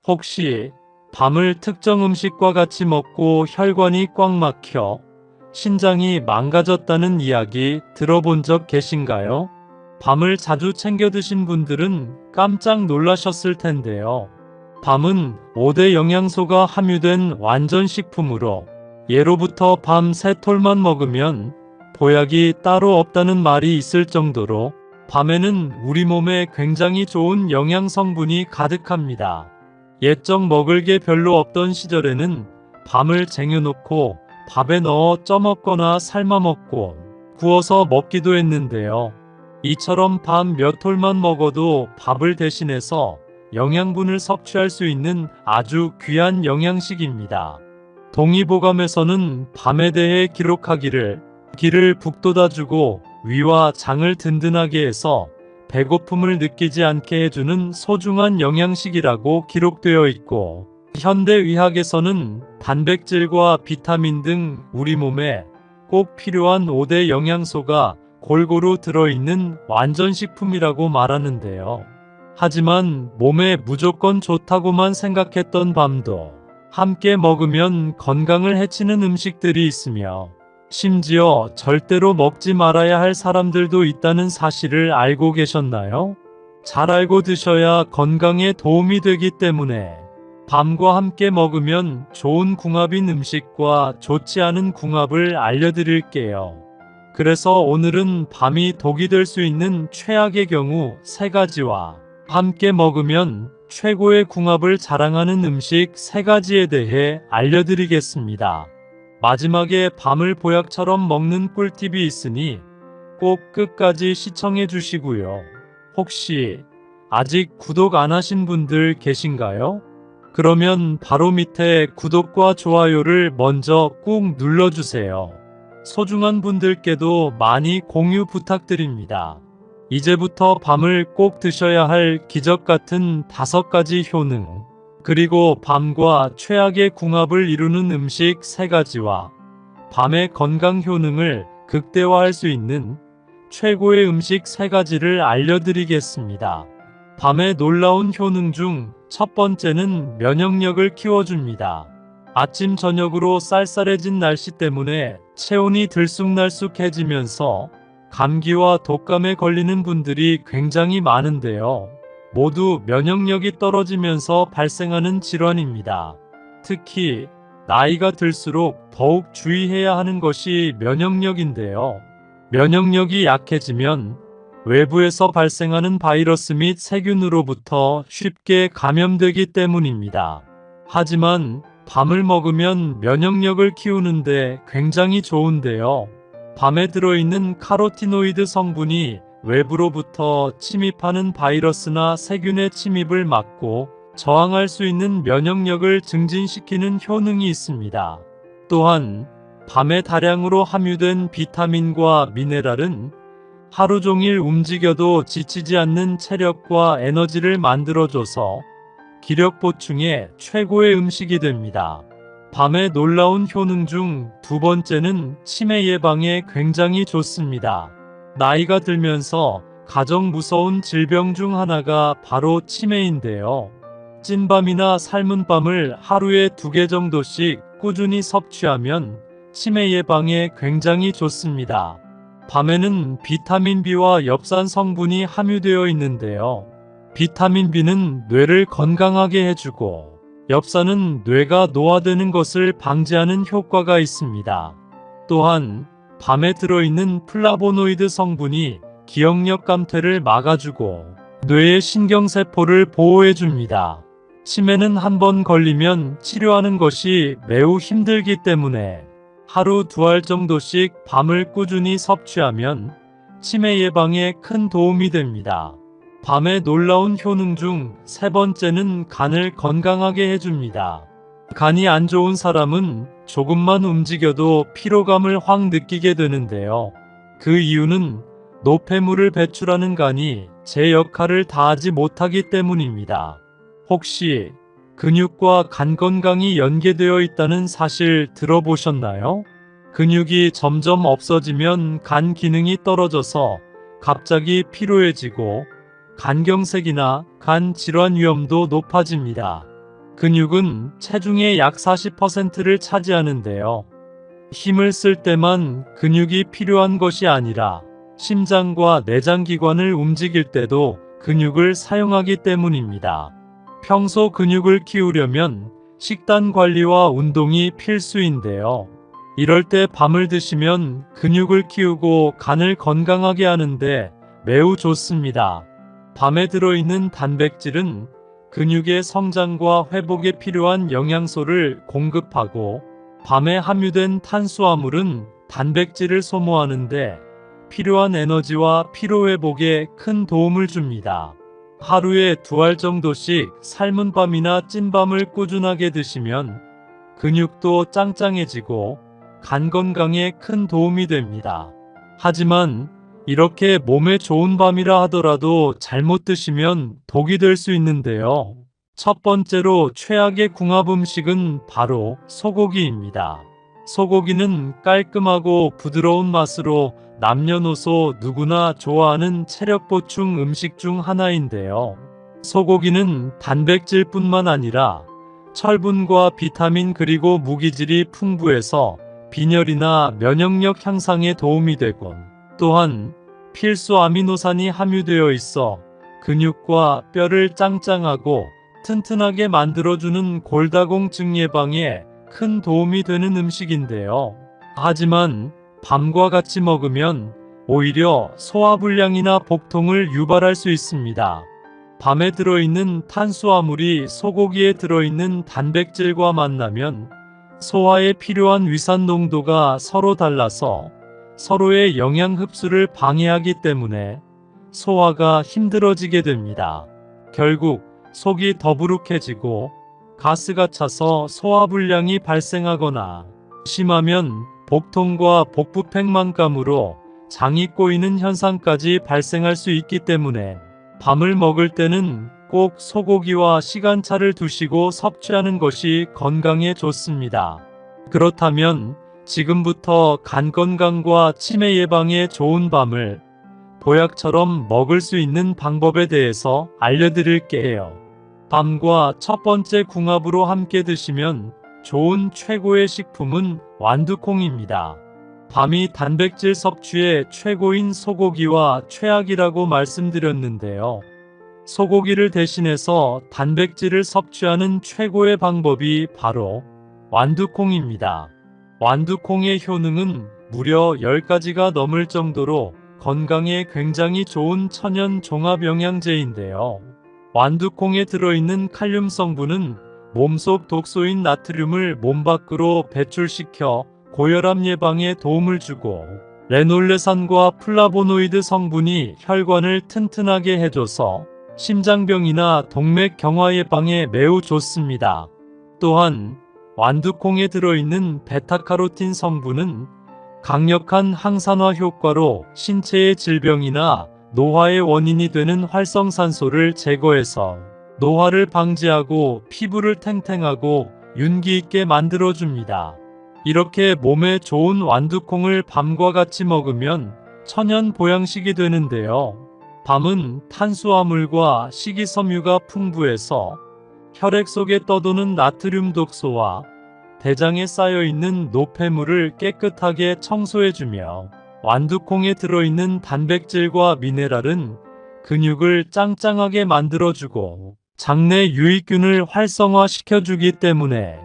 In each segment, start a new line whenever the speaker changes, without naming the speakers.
혹시 밤을 특정 음식과 같이 먹고 혈관이 꽉 막혀 신장이 망가졌다는 이야기 들어본 적 계신가요? 밤을 자주 챙겨 드신 분들은 깜짝 놀라셨을 텐데요. 밤은 5대 영양소가 함유된 완전 식품으로 예로부터 밤 3톨만 먹으면 보약이 따로 없다는 말이 있을 정도로 밤에는 우리 몸에 굉장히 좋은 영양 성분이 가득합니다. 옛적 먹을 게 별로 없던 시절에는 밤을 쟁여놓고 밥에 넣어 쪄먹거나 삶아먹고 구워서 먹기도 했는데요. 이처럼 밤 몇 톨만 먹어도 밥을 대신해서 영양분을 섭취할 수 있는 아주 귀한 영양식입니다. 동의보감에서는 밤에 대해 기록하기를 기를 북돋아주고 위와 장을 든든하게 해서 배고픔을 느끼지 않게 해주는 소중한 영양식이라고 기록되어 있고, 현대의학에서는 단백질과 비타민 등 우리 몸에 꼭 필요한 5대 영양소가 골고루 들어있는 완전식품이라고 말하는데요. 하지만 몸에 무조건 좋다고만 생각했던 밤도 함께 먹으면 건강을 해치는 음식들이 있으며 심지어 절대로 먹지 말아야 할 사람들도 있다는 사실을 알고 계셨나요? 잘 알고 드셔야 건강에 도움이 되기 때문에 밤과 함께 먹으면 좋은 궁합인 음식과 좋지 않은 궁합을 알려드릴게요. 그래서 오늘은 밤이 독이 될 수 있는 최악의 경우 3가지와 함께 먹으면 최고의 궁합을 자랑하는 음식 3가지에 대해 알려드리겠습니다. 마지막에 밤을 보약처럼 먹는 꿀팁이 있으니 꼭 끝까지 시청해 주시고요. 혹시 아직 구독 안 하신 분들 계신가요? 그러면 바로 밑에 구독과 좋아요를 먼저 꾹 눌러주세요. 소중한 분들께도 많이 공유 부탁드립니다. 이제부터 밤을 꼭 드셔야 할 기적 같은 5가지 효능, 그리고 밤과 최악의 궁합을 이루는 음식 3가지와 밤의 건강 효능을 극대화할 수 있는 최고의 음식 3가지를 알려드리겠습니다. 밤의 놀라운 효능 중 첫 번째는 면역력을 키워줍니다. 아침 저녁으로 쌀쌀해진 날씨 때문에 체온이 들쑥날쑥해지면서 감기와 독감에 걸리는 분들이 굉장히 많은데요. 모두 면역력이 떨어지면서 발생하는 질환입니다. 특히 나이가 들수록 더욱 주의해야 하는 것이 면역력인데요. 면역력이 약해지면 외부에서 발생하는 바이러스 및 세균으로부터 쉽게 감염되기 때문입니다. 하지만 밤을 먹으면 면역력을 키우는데 굉장히 좋은데요. 밤에 들어있는 카로티노이드 성분이 외부로부터 침입하는 바이러스나 세균의 침입을 막고 저항할 수 있는 면역력을 증진시키는 효능이 있습니다. 또한 밤에 다량으로 함유된 비타민과 미네랄은 하루 종일 움직여도 지치지 않는 체력과 에너지를 만들어줘서 기력 보충에 최고의 음식이 됩니다. 밤의 놀라운 효능 중 2번째는 치매 예방에 굉장히 좋습니다. 나이가 들면서 가장 무서운 질병 중 하나가 바로 치매인데요. 찐밤이나 삶은 밤을 하루에 2개 정도씩 꾸준히 섭취하면 치매 예방에 굉장히 좋습니다. 밤에는 비타민 B와 엽산 성분이 함유되어 있는데요. 비타민 B는 뇌를 건강하게 해주고 엽산은 뇌가 노화되는 것을 방지하는 효과가 있습니다. 또한 밤에 들어있는 플라보노이드 성분이 기억력 감퇴를 막아주고 뇌의 신경세포를 보호해줍니다. 치매는 한번 걸리면 치료하는 것이 매우 힘들기 때문에 하루 2알 정도씩 밤을 꾸준히 섭취하면 치매 예방에 큰 도움이 됩니다. 밤의 놀라운 효능 중 3번째는 간을 건강하게 해줍니다. 간이 안 좋은 사람은 조금만 움직여도 피로감을 확 느끼게 되는데요. 그 이유는 노폐물을 배출하는 간이 제 역할을 다하지 못하기 때문입니다. 혹시 근육과 간 건강이 연계되어 있다는 사실 들어보셨나요? 근육이 점점 없어지면 간 기능이 떨어져서 갑자기 피로해지고 간경색이나 간 질환 위험도 높아집니다. 근육은 체중의 약 40%를 차지하는데요. 힘을 쓸 때만 근육이 필요한 것이 아니라 심장과 내장기관을 움직일 때도 근육을 사용하기 때문입니다. 평소 근육을 키우려면 식단 관리와 운동이 필수인데요. 이럴 때 밤을 드시면 근육을 키우고 간을 건강하게 하는데 매우 좋습니다. 밤에 들어있는 단백질은 근육의 성장과 회복에 필요한 영양소를 공급하고, 밤에 함유된 탄수화물은 단백질을 소모하는데 필요한 에너지와 피로회복에 큰 도움을 줍니다. 하루에 2알 정도씩 삶은 밤이나 찐밤을 꾸준하게 드시면 근육도 짱짱해지고 간 건강에 큰 도움이 됩니다. 하지만 이렇게 몸에 좋은 밤이라 하더라도 잘못 드시면 독이 될 수 있는데요. 첫 번째로 최악의 궁합 음식은 바로 소고기입니다. 소고기는 깔끔하고 부드러운 맛으로 남녀노소 누구나 좋아하는 체력 보충 음식 중 하나인데요. 소고기는 단백질뿐만 아니라 철분과 비타민 그리고 무기질이 풍부해서 빈혈이나 면역력 향상에 도움이 되곤, 또한 필수 아미노산이 함유되어 있어 근육과 뼈를 짱짱하고 튼튼하게 만들어주는 골다공증 예방에 큰 도움이 되는 음식인데요. 하지만 밤과 같이 먹으면 오히려 소화불량이나 복통을 유발할 수 있습니다. 밤에 들어있는 탄수화물이 소고기에 들어있는 단백질과 만나면 소화에 필요한 위산 농도가 서로 달라서 서로의 영양 흡수를 방해하기 때문에 소화가 힘들어지게 됩니다. 결국 속이 더부룩해지고 가스가 차서 소화불량이 발생하거나 심하면 복통과 복부 팽만감으로 장이 꼬이는 현상까지 발생할 수 있기 때문에 밤을 먹을 때는 꼭 소고기와 시간차를 두시고 섭취하는 것이 건강에 좋습니다. 그렇다면 지금부터 간 건강과 치매 예방에 좋은 밤을 보약처럼 먹을 수 있는 방법에 대해서 알려드릴게요. 밤과 첫 번째 궁합으로 함께 드시면 좋은 최고의 식품은 완두콩입니다. 밤이 단백질 섭취의 최고인 소고기와 최악이라고 말씀드렸는데요. 소고기를 대신해서 단백질을 섭취하는 최고의 방법이 바로 완두콩입니다. 완두콩의 효능은 무려 10가지가 넘을 정도로 건강에 굉장히 좋은 천연 종합 영양제인데요. 완두콩에 들어있는 칼륨 성분은 몸속 독소인 나트륨을 몸 밖으로 배출시켜 고혈압 예방에 도움을 주고, 레놀레산과 플라보노이드 성분이 혈관을 튼튼하게 해줘서 심장병이나 동맥 경화 예방에 매우 좋습니다. 또한 완두콩에 들어있는 베타카로틴 성분은 강력한 항산화 효과로 신체의 질병이나 노화의 원인이 되는 활성산소를 제거해서 노화를 방지하고 피부를 탱탱하고 윤기 있게 만들어줍니다. 이렇게 몸에 좋은 완두콩을 밤과 같이 먹으면 천연 보양식이 되는데요. 밤은 탄수화물과 식이섬유가 풍부해서 혈액 속에 떠도는 나트륨 독소와 대장에 쌓여있는 노폐물을 깨끗하게 청소해주며, 완두콩에 들어있는 단백질과 미네랄은 근육을 짱짱하게 만들어주고 장내 유익균을 활성화시켜주기 때문에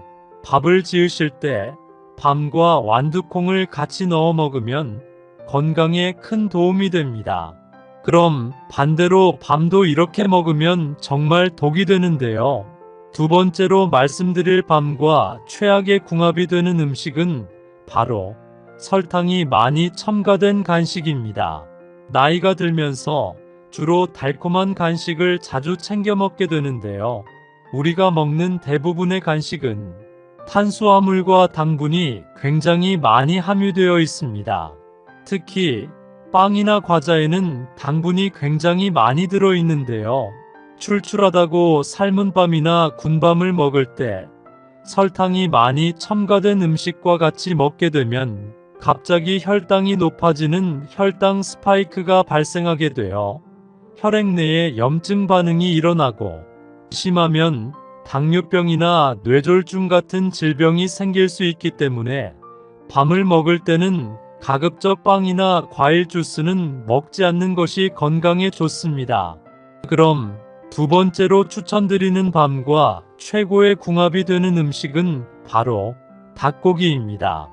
밥을 지으실 때 밤과 완두콩을 같이 넣어 먹으면 건강에 큰 도움이 됩니다. 그럼 반대로 밤도 이렇게 먹으면 정말 독이 되는데요. 두 번째로 말씀드릴 밤과 최악의 궁합이 되는 음식은 바로 설탕이 많이 첨가된 간식입니다. 나이가 들면서 주로 달콤한 간식을 자주 챙겨 먹게 되는데요. 우리가 먹는 대부분의 간식은 탄수화물과 당분이 굉장히 많이 함유되어 있습니다. 특히 빵이나 과자에는 당분이 굉장히 많이 들어있는데요. 출출하다고 삶은 밤이나 군밤을 먹을 때 설탕이 많이 첨가된 음식과 같이 먹게 되면 갑자기 혈당이 높아지는 혈당 스파이크가 발생하게 되어 혈액 내에 염증 반응이 일어나고, 심하면 당뇨병이나 뇌졸중 같은 질병이 생길 수 있기 때문에 밤을 먹을 때는 가급적 빵이나 과일 주스는 먹지 않는 것이 건강에 좋습니다. 그럼 두 번째로 추천드리는 밤과 최고의 궁합이 되는 음식은 바로 닭고기입니다.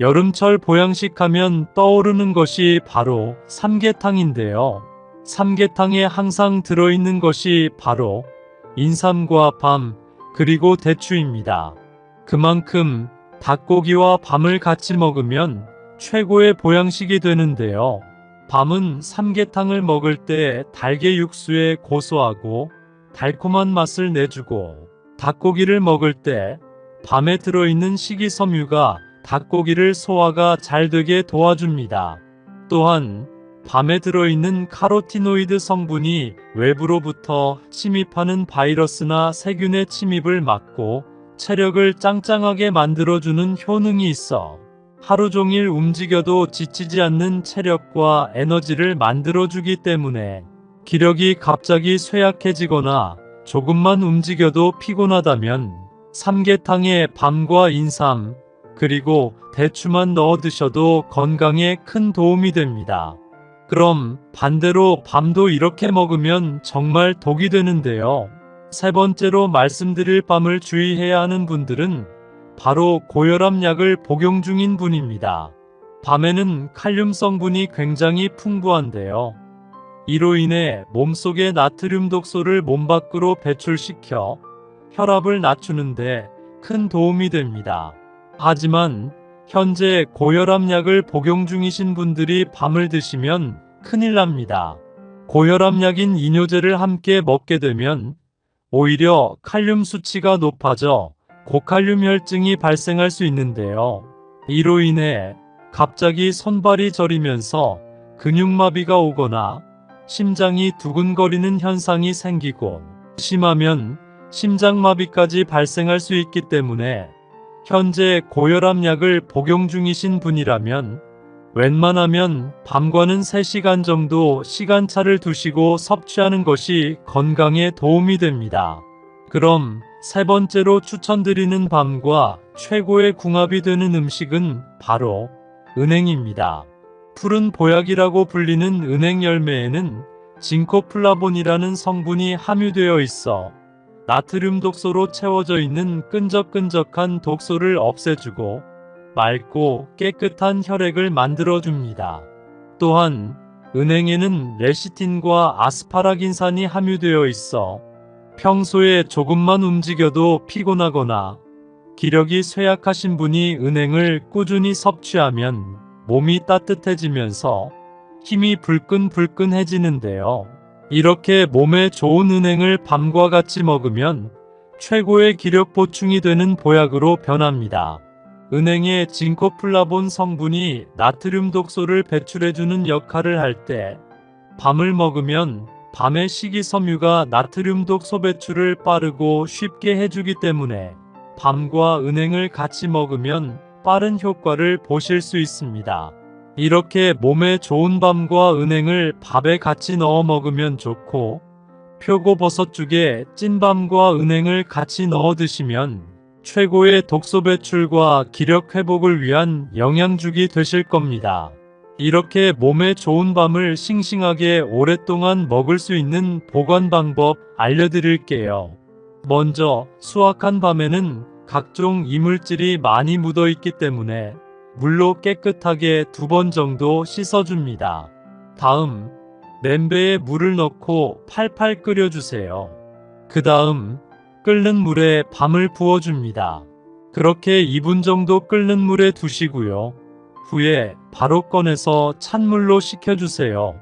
여름철 보양식 하면 떠오르는 것이 바로 삼계탕인데요. 삼계탕에 항상 들어있는 것이 바로 인삼과 밤, 그리고 대추입니다. 그만큼 닭고기와 밤을 같이 먹으면 최고의 보양식이 되는데요. 밤은 삼계탕을 먹을 때 달걀 육수에 고소하고 달콤한 맛을 내주고, 닭고기를 먹을 때 밤에 들어있는 식이섬유가 닭고기를 소화가 잘 되게 도와줍니다. 또한 밤에 들어있는 카로티노이드 성분이 외부로부터 침입하는 바이러스나 세균의 침입을 막고 체력을 짱짱하게 만들어주는 효능이 있어 하루 종일 움직여도 지치지 않는 체력과 에너지를 만들어주기 때문에 기력이 갑자기 쇠약해지거나 조금만 움직여도 피곤하다면 삼계탕에 밤과 인삼, 그리고 대추만 넣어 드셔도 건강에 큰 도움이 됩니다. 그럼 반대로 밤도 이렇게 먹으면 정말 독이 되는데요. 세 번째로 말씀드릴 밤을 주의해야 하는 분들은 바로 고혈압 약을 복용 중인 분입니다. 밤에는 칼륨 성분이 굉장히 풍부한데요. 이로 인해 몸속의 나트륨 독소를 몸 밖으로 배출시켜 혈압을 낮추는데 큰 도움이 됩니다. 하지만 현재 고혈압 약을 복용 중이신 분들이 밤을 드시면 큰일 납니다. 고혈압 약인 이뇨제를 함께 먹게 되면 오히려 칼륨 수치가 높아져 고칼륨 혈증이 발생할 수 있는데요. 이로 인해 갑자기 손발이 저리면서 근육마비가 오거나 심장이 두근거리는 현상이 생기고, 심하면 심장마비까지 발생할 수 있기 때문에 현재 고혈압 약을 복용 중이신 분이라면 웬만하면 밤과는 3시간 정도 시간차를 두시고 섭취하는 것이 건강에 도움이 됩니다. 그럼 세 번째로 추천드리는 밤과 최고의 궁합이 되는 음식은 바로 은행입니다. 푸른 보약이라고 불리는 은행 열매에는 징코플라본이라는 성분이 함유되어 있어 나트륨 독소로 채워져 있는 끈적끈적한 독소를 없애주고 맑고 깨끗한 혈액을 만들어줍니다. 또한 은행에는 레시틴과 아스파라긴산이 함유되어 있어 평소에 조금만 움직여도 피곤하거나 기력이 쇠약하신 분이 은행을 꾸준히 섭취하면 몸이 따뜻해지면서 힘이 불끈불끈해지는데요. 이렇게 몸에 좋은 은행을 밤과 같이 먹으면 최고의 기력 보충이 되는 보약으로 변합니다. 은행의 징코플라본 성분이 나트륨 독소를 배출해주는 역할을 할 때 밤을 먹으면 밤의 식이섬유가 나트륨 독소 배출을 빠르고 쉽게 해주기 때문에 밤과 은행을 같이 먹으면 빠른 효과를 보실 수 있습니다. 이렇게 몸에 좋은 밤과 은행을 밥에 같이 넣어 먹으면 좋고, 표고버섯죽에 찐밤과 은행을 같이 넣어 드시면 최고의 독소 배출과 기력 회복을 위한 영양죽이 되실 겁니다. 이렇게 몸에 좋은 밤을 싱싱하게 오랫동안 먹을 수 있는 보관 방법 알려드릴게요. 먼저 수확한 밤에는 각종 이물질이 많이 묻어 있기 때문에 물로 깨끗하게 2번 정도 씻어줍니다. 다음 냄비에 물을 넣고 팔팔 끓여주세요. 그 다음 끓는 물에 밤을 부어줍니다. 그렇게 2분 정도 끓는 물에 두시고요. 후에 바로 꺼내서 찬물로 식혀주세요.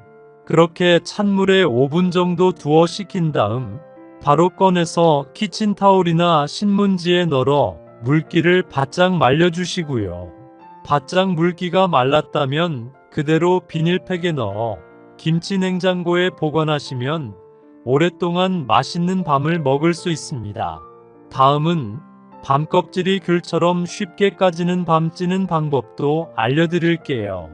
그렇게 찬물에 5분 정도 두어 식힌 다음 바로 꺼내서 키친타올이나 신문지에 널어 물기를 바짝 말려주시고요. 바짝 물기가 말랐다면 그대로 비닐팩에 넣어 김치 냉장고에 보관하시면 오랫동안 맛있는 밤을 먹을 수 있습니다. 다음은 밤 껍질이 귤처럼 쉽게 까지는 밤 찌는 방법도 알려드릴게요.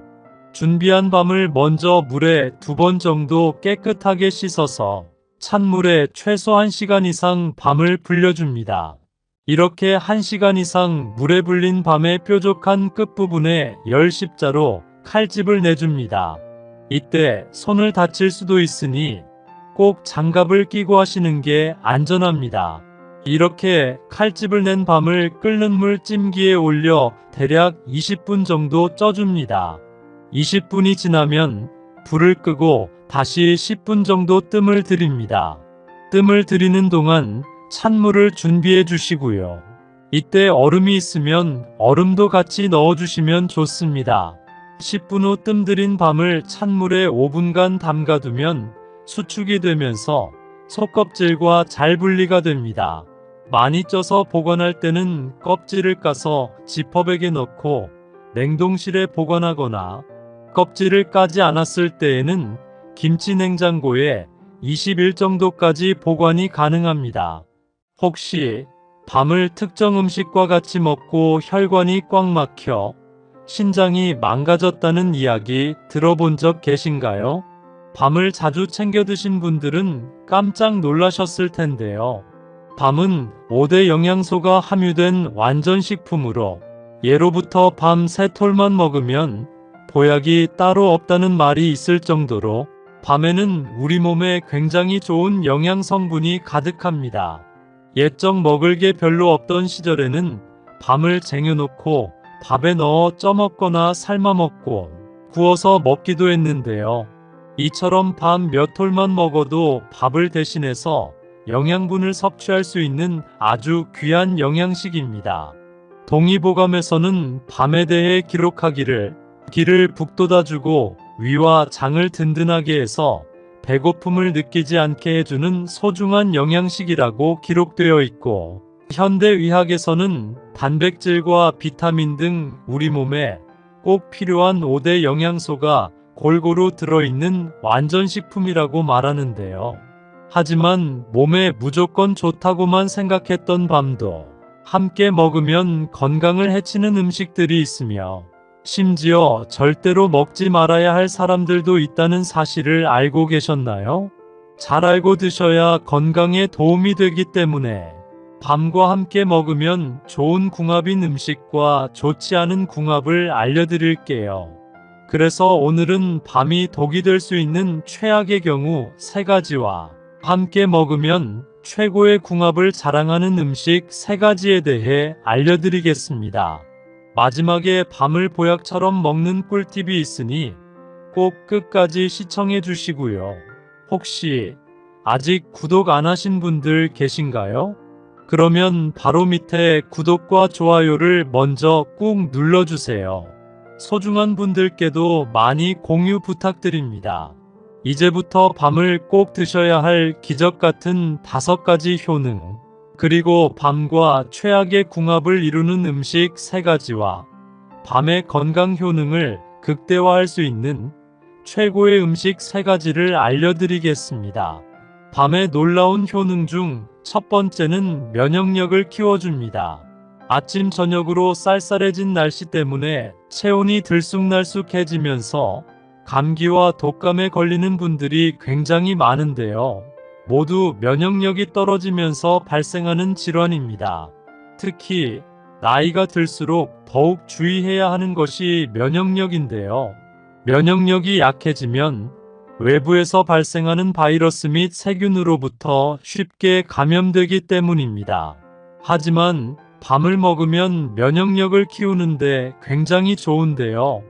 준비한 밤을 먼저 물에 2번 정도 깨끗하게 씻어서 찬물에 최소 1시간 이상 밤을 불려줍니다. 이렇게 1시간 이상 물에 불린 밤의 뾰족한 끝부분에 열 십자로 칼집을 내줍니다. 이때 손을 다칠 수도 있으니 꼭 장갑을 끼고 하시는 게 안전합니다. 이렇게 칼집을 낸 밤을 끓는 물 찜기에 올려 대략 20분 정도 쪄줍니다. 20분이 지나면 불을 끄고 다시 10분 정도 뜸을 들입니다. 뜸을 들이는 동안 찬물을 준비해 주시고요. 이때 얼음이 있으면 얼음도 같이 넣어 주시면 좋습니다. 10분 후 뜸 들인 밤을 찬물에 5분간 담가두면 수축이 되면서 속껍질과 잘 분리가 됩니다. 많이 쪄서 보관할 때는 껍질을 까서 지퍼백에 넣고 냉동실에 보관하거나 껍질을 까지 않았을 때에는 김치 냉장고에 20일 정도까지 보관이 가능합니다. 혹시 밤을 특정 음식과 같이 먹고 혈관이 꽉 막혀 신장이 망가졌다는 이야기 들어본 적 계신가요? 밤을 자주 챙겨 드신 분들은 깜짝 놀라셨을 텐데요. 밤은 5대 영양소가 함유된 완전식품으로 예로부터 밤 3톨만 먹으면 보약이 따로 없다는 말이 있을 정도로 밤에는 우리 몸에 굉장히 좋은 영양 성분이 가득합니다. 옛적 먹을 게 별로 없던 시절에는 밤을 쟁여놓고 밥에 넣어 쪄먹거나 삶아먹고 구워서 먹기도 했는데요. 이처럼 밤 몇 톨만 먹어도 밥을 대신해서 영양분을 섭취할 수 있는 아주 귀한 영양식입니다. 동의보감에서는 밤에 대해 기록하기를 기를 북돋아주고 위와 장을 든든하게 해서 배고픔을 느끼지 않게 해주는 소중한 영양식이라고 기록되어 있고, 현대의학에서는 단백질과 비타민 등 우리 몸에 꼭 필요한 5대 영양소가 골고루 들어있는 완전식품이라고 말하는데요. 하지만 몸에 무조건 좋다고만 생각했던 밤도 함께 먹으면 건강을 해치는 음식들이 있으며 심지어 절대로 먹지 말아야 할 사람들도 있다는 사실을 알고 계셨나요? 잘 알고 드셔야 건강에 도움이 되기 때문에 밤과 함께 먹으면 좋은 궁합인 음식과 좋지 않은 궁합을 알려드릴게요. 그래서 오늘은 밤이 독이 될 수 있는 최악의 경우 3가지와 함께 먹으면 최고의 궁합을 자랑하는 음식 3가지에 대해 알려드리겠습니다. 마지막에 밤을 보약처럼 먹는 꿀팁이 있으니 꼭 끝까지 시청해 주시고요. 혹시 아직 구독 안 하신 분들 계신가요? 그러면 바로 밑에 구독과 좋아요를 먼저 꾹 눌러주세요. 소중한 분들께도 많이 공유 부탁드립니다. 이제부터 밤을 꼭 드셔야 할 기적 같은 5가지 효능, 그리고 밤과 최악의 궁합을 이루는 음식 3가지와 밤의 건강 효능을 극대화할 수 있는 최고의 음식 3가지를 알려드리겠습니다. 밤의 놀라운 효능 중 첫 번째는 면역력을 키워줍니다. 아침 저녁으로 쌀쌀해진 날씨 때문에 체온이 들쑥날쑥해지면서 감기와 독감에 걸리는 분들이 굉장히 많은데요. 모두 면역력이 떨어지면서 발생하는 질환입니다. 특히 나이가 들수록 더욱 주의해야 하는 것이 면역력인데요. 면역력이 약해지면 외부에서 발생하는 바이러스 및 세균으로부터 쉽게 감염되기 때문입니다. 하지만 밤을 먹으면 면역력을 키우는데 굉장히 좋은데요.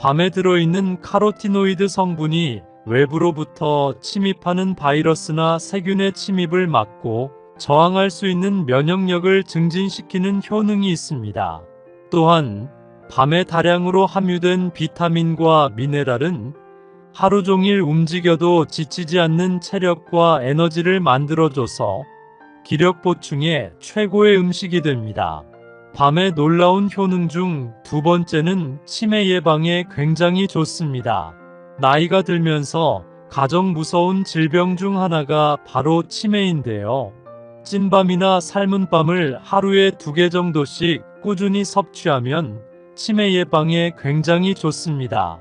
밤에 들어있는 카로티노이드 성분이 외부로부터 침입하는 바이러스나 세균의 침입을 막고 저항할 수 있는 면역력을 증진시키는 효능이 있습니다. 또한 밤에 다량으로 함유된 비타민과 미네랄은 하루 종일 움직여도 지치지 않는 체력과 에너지를 만들어줘서 기력 보충에 최고의 음식이 됩니다. 밤의 놀라운 효능 중 2번째는 치매 예방에 굉장히 좋습니다. 나이가 들면서 가장 무서운 질병 중 하나가 바로 치매인데요. 찐밤이나 삶은 밤을 하루에 2개 정도씩 꾸준히 섭취하면 치매 예방에 굉장히 좋습니다.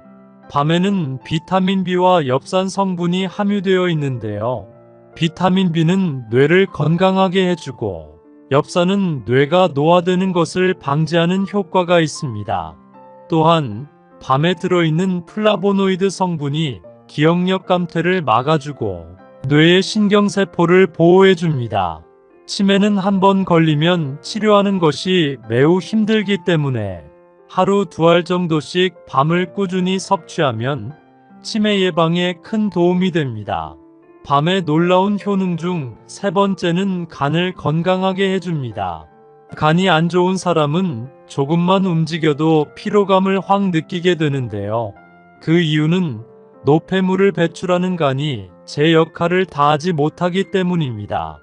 밤에는 비타민 B와 엽산 성분이 함유되어 있는데요. 비타민 B는 뇌를 건강하게 해주고 엽산은 뇌가 노화되는 것을 방지하는 효과가 있습니다. 또한 밤에 들어있는 플라보노이드 성분이 기억력 감퇴를 막아주고 뇌의 신경세포를 보호해줍니다. 치매는 한번 걸리면 치료하는 것이 매우 힘들기 때문에 하루 2알 정도씩 밤을 꾸준히 섭취하면 치매 예방에 큰 도움이 됩니다. 밤의 놀라운 효능 중 3번째는 간을 건강하게 해줍니다. 간이 안 좋은 사람은 조금만 움직여도 피로감을 확 느끼게 되는데요. 그 이유는 노폐물을 배출하는 간이 제 역할을 다하지 못하기 때문입니다.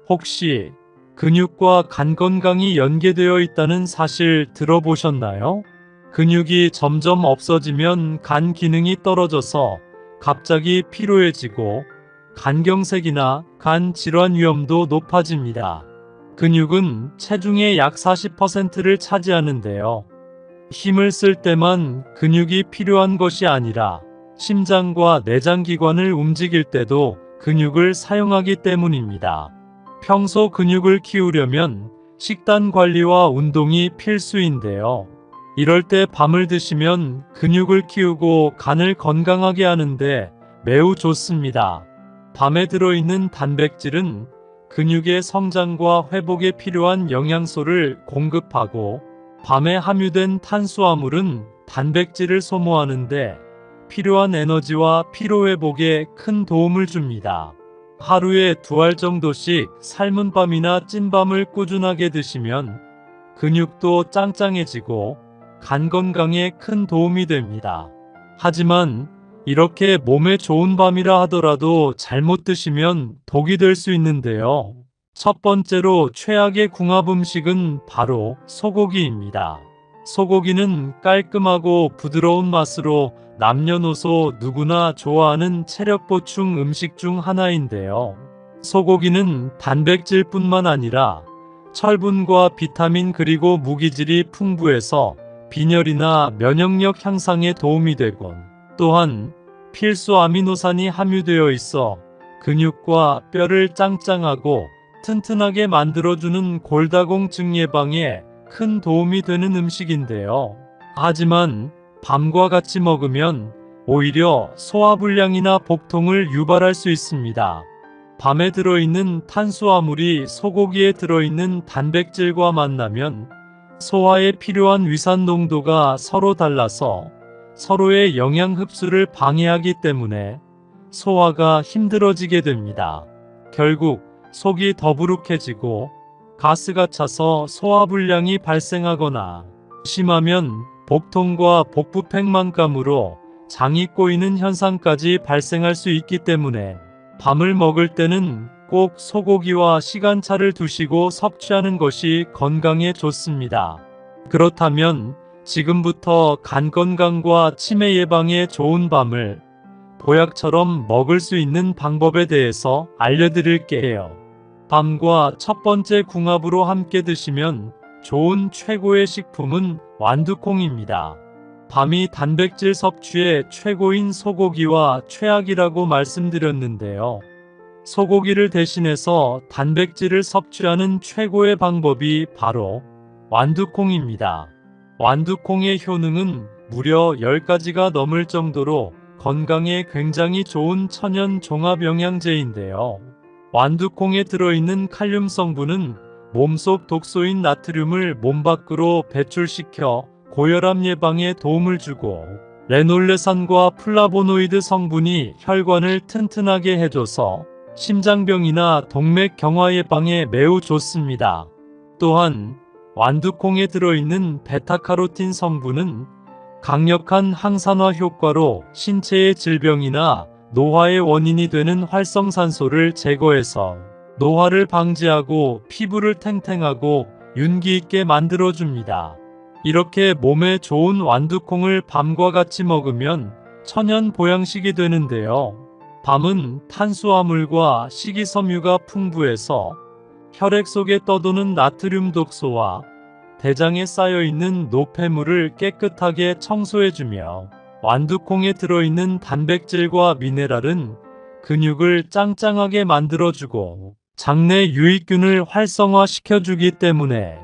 혹시 근육과 간 건강이 연계되어 있다는 사실 들어보셨나요? 근육이 점점 없어지면 간 기능이 떨어져서 갑자기 피로해지고 간경색이나 간 질환 위험도 높아집니다. 근육은 체중의 약 40%를 차지하는데요. 힘을 쓸 때만 근육이 필요한 것이 아니라 심장과 내장기관을 움직일 때도 근육을 사용하기 때문입니다. 평소 근육을 키우려면 식단 관리와 운동이 필수인데요. 이럴 때 밤을 드시면 근육을 키우고 간을 건강하게 하는데 매우 좋습니다. 밤에 들어있는 단백질은 근육의 성장과 회복에 필요한 영양소를 공급하고 밤에 함유된 탄수화물은 단백질을 소모하는데 필요한 에너지와 피로회복에 큰 도움을 줍니다. 하루에 2알 정도씩 삶은 밤이나 찐밤을 꾸준하게 드시면 근육도 짱짱해지고 간 건강에 큰 도움이 됩니다. 하지만 이렇게 몸에 좋은 밤이라 하더라도 잘못 드시면 독이 될 수 있는데요. 첫 번째로 최악의 궁합 음식은 바로 소고기입니다. 소고기는 깔끔하고 부드러운 맛으로 남녀노소 누구나 좋아하는 체력 보충 음식 중 하나인데요. 소고기는 단백질뿐만 아니라 철분과 비타민 그리고 무기질이 풍부해서 빈혈이나 면역력 향상에 도움이 되곤 또한 필수 아미노산이 함유되어 있어 근육과 뼈를 짱짱하고 튼튼하게 만들어주는 골다공증 예방에 큰 도움이 되는 음식인데요. 하지만 밤과 같이 먹으면 오히려 소화불량이나 복통을 유발할 수 있습니다. 밤에 들어있는 탄수화물이 소고기에 들어있는 단백질과 만나면 소화에 필요한 위산 농도가 서로 달라서 서로의 영양 흡수를 방해하기 때문에 소화가 힘들어지게 됩니다. 결국 속이 더부룩해지고 가스가 차서 소화불량이 발생하거나 심하면 복통과 복부 팽만감으로 장이 꼬이는 현상까지 발생할 수 있기 때문에 밤을 먹을 때는 꼭 소고기와 시간차를 두시고 섭취하는 것이 건강에 좋습니다. 그렇다면 지금부터 간 건강과 치매 예방에 좋은 밤을 보약처럼 먹을 수 있는 방법에 대해서 알려드릴게요. 밤과 첫 번째 궁합으로 함께 드시면 좋은 최고의 식품은 완두콩입니다. 밤이 단백질 섭취의 최고인 소고기와 최악이라고 말씀드렸는데요. 소고기를 대신해서 단백질을 섭취하는 최고의 방법이 바로 완두콩입니다. 완두콩의 효능은 무려 10가지가 넘을 정도로 건강에 굉장히 좋은 천연 종합 영양제인데요. 완두콩에 들어있는 칼륨 성분은 몸속 독소인 나트륨을 몸 밖으로 배출시켜 고혈압 예방에 도움을 주고 레놀레산과 플라보노이드 성분이 혈관을 튼튼하게 해줘서 심장병이나 동맥경화 예방에 매우 좋습니다. 또한 완두콩에 들어있는 베타카로틴 성분은 강력한 항산화 효과로 신체의 질병이나 노화의 원인이 되는 활성산소를 제거해서 노화를 방지하고 피부를 탱탱하고 윤기 있게 만들어줍니다. 이렇게 몸에 좋은 완두콩을 밤과 같이 먹으면 천연 보양식이 되는데요. 밤은 탄수화물과 식이섬유가 풍부해서 혈액 속에 떠도는 나트륨 독소와 대장에 쌓여있는 노폐물을 깨끗하게 청소해주며 완두콩에 들어있는 단백질과 미네랄은 근육을 짱짱하게 만들어주고 장내 유익균을 활성화시켜주기 때문에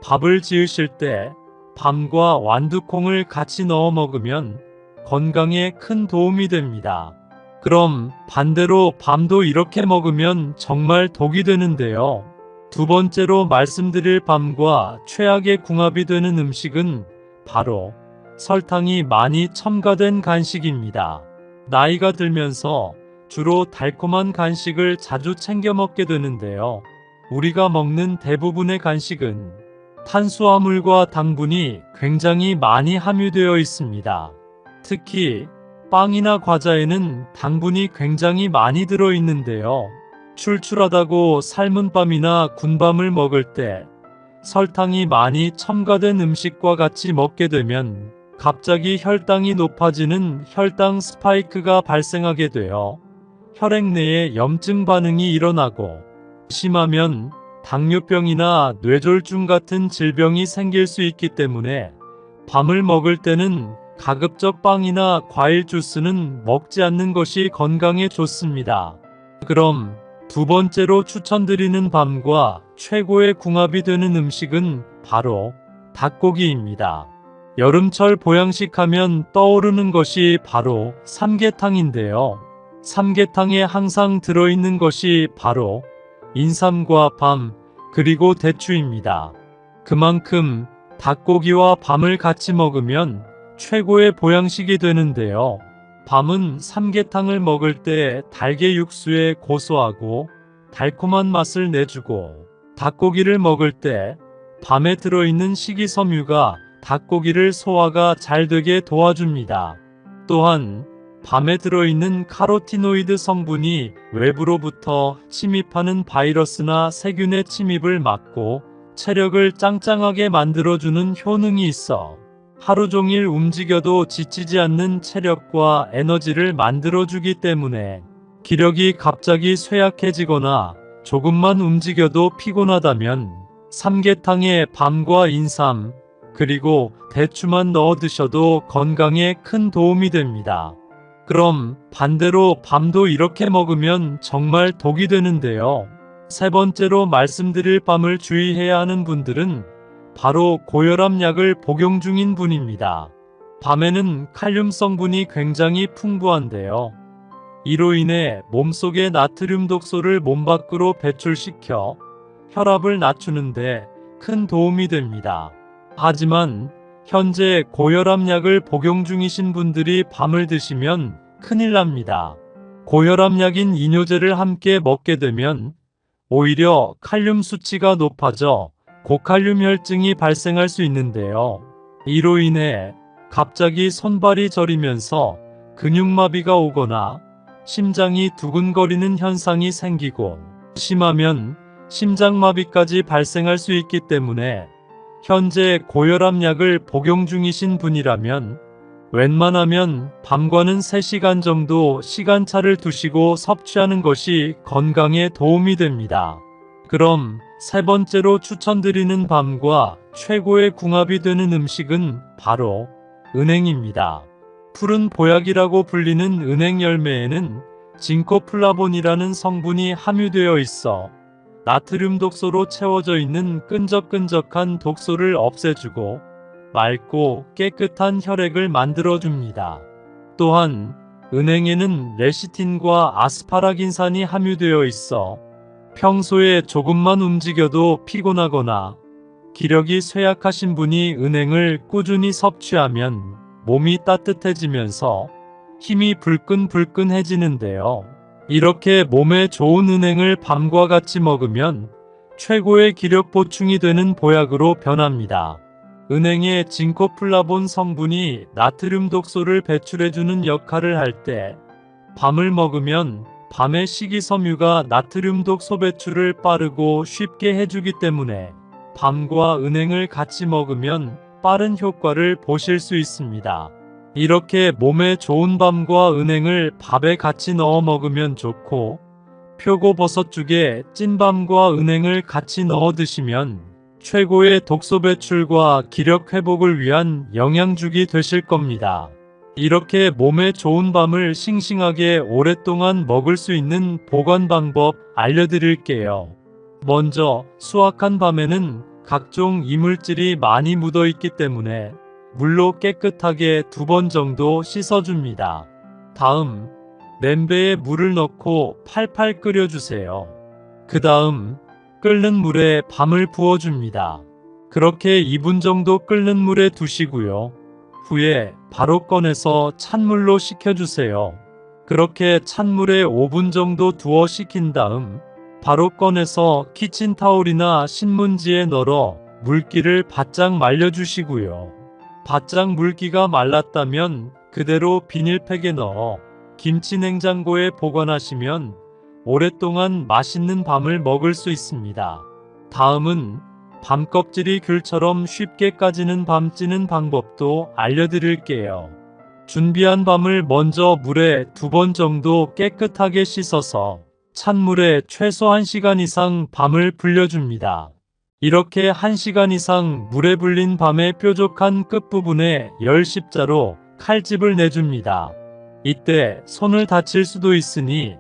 밥을 지으실 때 밤과 완두콩을 같이 넣어 먹으면 건강에 큰 도움이 됩니다. 그럼 반대로 밤도 이렇게 먹으면 정말 독이 되는데요. 두 번째로 말씀드릴 밤과 최악의 궁합이 되는 음식은 바로 설탕이 많이 첨가된 간식입니다. 나이가 들면서 주로 달콤한 간식을 자주 챙겨 먹게 되는데요. 우리가 먹는 대부분의 간식은 탄수화물과 당분이 굉장히 많이 함유되어 있습니다. 특히 빵이나 과자에는 당분이 굉장히 많이 들어있는데요. 출출하다고 삶은 밤이나 군밤을 먹을 때 설탕이 많이 첨가된 음식과 같이 먹게 되면 갑자기 혈당이 높아지는 혈당 스파이크가 발생하게 되어 혈액 내에 염증 반응이 일어나고 심하면 당뇨병이나 뇌졸중 같은 질병이 생길 수 있기 때문에 밤을 먹을 때는 가급적 빵이나 과일 주스는 먹지 않는 것이 건강에 좋습니다. 그럼 두 번째로 추천드리는 밤과 최고의 궁합이 되는 음식은 바로 닭고기입니다. 여름철 보양식 하면 떠오르는 것이 바로 삼계탕인데요. 삼계탕에 항상 들어있는 것이 바로 인삼과 밤, 그리고 대추입니다. 그만큼 닭고기와 밤을 같이 먹으면 최고의 보양식이 되는데요. 밤은 삼계탕을 먹을 때 달걀 육수의 고소하고 달콤한 맛을 내주고 닭고기를 먹을 때 밤에 들어있는 식이섬유가 닭고기를 소화가 잘 되게 도와줍니다. 또한 밤에 들어있는 카로티노이드 성분이 외부로부터 침입하는 바이러스나 세균의 침입을 막고 체력을 짱짱하게 만들어주는 효능이 있어 하루 종일 움직여도 지치지 않는 체력과 에너지를 만들어주기 때문에 기력이 갑자기 쇠약해지거나 조금만 움직여도 피곤하다면 삼계탕에 밤과 인삼, 그리고 대추만 넣어 드셔도 건강에 큰 도움이 됩니다. 그럼 반대로 밤도 이렇게 먹으면 정말 독이 되는데요. 세 번째로 말씀드릴 밤을 주의해야 하는 분들은 바로 고혈압 약을 복용 중인 분입니다. 밤에는 칼륨 성분이 굉장히 풍부한데요. 이로 인해 몸속의 나트륨 독소를 몸 밖으로 배출시켜 혈압을 낮추는데 큰 도움이 됩니다. 하지만 현재 고혈압 약을 복용 중이신 분들이 밤을 드시면 큰일 납니다. 고혈압 약인 이뇨제를 함께 먹게 되면 오히려 칼륨 수치가 높아져 고칼륨 혈증이 발생할 수 있는데요. 이로 인해 갑자기 손발이 저리면서 근육마비가 오거나 심장이 두근거리는 현상이 생기고 심하면 심장마비까지 발생할 수 있기 때문에 현재 고혈압 약을 복용 중이신 분이라면 웬만하면 밤과는 3시간 정도 시간차를 두시고 섭취하는 것이 건강에 도움이 됩니다. 그럼 세 번째로 추천드리는 밤과 최고의 궁합이 되는 음식은 바로 은행입니다. 푸른 보약이라고 불리는 은행 열매에는 징코플라본이라는 성분이 함유되어 있어 나트륨 독소로 채워져 있는 끈적끈적한 독소를 없애주고 맑고 깨끗한 혈액을 만들어줍니다. 또한 은행에는 레시틴과 아스파라긴산이 함유되어 있어 평소에 조금만 움직여도 피곤하거나 기력이 쇠약하신 분이 은행을 꾸준히 섭취하면 몸이 따뜻해지면서 힘이 불끈불끈해지는데요. 이렇게 몸에 좋은 은행을 밤과 같이 먹으면 최고의 기력 보충이 되는 보약으로 변합니다. 은행의 징코플라본 성분이 나트륨 독소를 배출해주는 역할을 할 때 밤을 먹으면 밤의 식이섬유가 나트륨 독소 배출을 빠르고 쉽게 해주기 때문에 밤과 은행을 같이 먹으면 빠른 효과를 보실 수 있습니다. 이렇게 몸에 좋은 밤과 은행을 밥에 같이 넣어 먹으면 좋고 표고버섯죽에 찐밤과 은행을 같이 넣어 드시면 최고의 독소 배출과 기력 회복을 위한 영양죽이 되실 겁니다. 이렇게 몸에 좋은 밤을 싱싱하게 오랫동안 먹을 수 있는 보관 방법 알려드릴게요. 먼저 수확한 밤에는 각종 이물질이 많이 묻어 있기 때문에 물로 깨끗하게 2번 정도 씻어줍니다. 다음 냄비에 물을 넣고 팔팔 끓여주세요. 그 다음 끓는 물에 밤을 부어줍니다. 그렇게 2분 정도 끓는 물에 두시고요. 후에 바로 꺼내서 찬물로 식혀주세요. 그렇게 찬물에 5분 정도 두어 식힌 다음 바로 꺼내서 키친타올이나 신문지에 널어 물기를 바짝 말려주시고요. 바짝 물기가 말랐다면 그대로 비닐팩에 넣어 김치 냉장고에 보관하시면 오랫동안 맛있는 밤을 먹을 수 있습니다. 다음은 밤 껍질이 귤처럼 쉽게 까지는 밤 찌는 방법도 알려드릴게요. 준비한 밤을 먼저 물에 2번 정도 깨끗하게 씻어서 찬물에 최소 1시간 이상 밤을 불려줍니다. 이렇게 1시간 이상 물에 불린 밤의 뾰족한 끝부분에 열 십자로 칼집을 내줍니다. 이때 손을 다칠 수도 있으니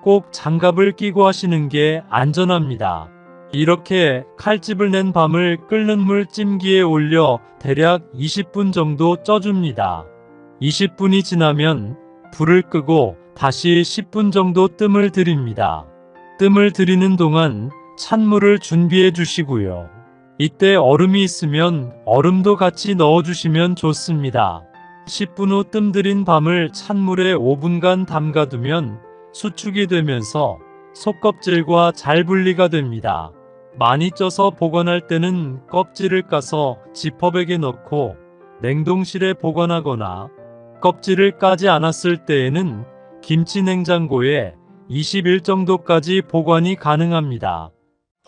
꼭 장갑을 끼고 하시는 게 안전합니다. 이렇게 칼집을 낸 밤을 끓는 물 찜기에 올려 대략 20분 정도 쪄줍니다. 20분이 지나면 불을 끄고 다시 10분 정도 뜸을 들입니다. 뜸을 들이는 동안 찬물을 준비해 주시고요. 이때 얼음이 있으면 얼음도 같이 넣어 주시면 좋습니다. 10분 후 뜸 들인 밤을 찬물에 5분간 담가두면 수축이 되면서 속껍질과 잘 분리가 됩니다. 많이 쪄서 보관할 때는 껍질을 까서 지퍼백에 넣고 냉동실에 보관하거나 껍질을 까지 않았을 때에는 김치 냉장고에 20일 정도까지 보관이 가능합니다.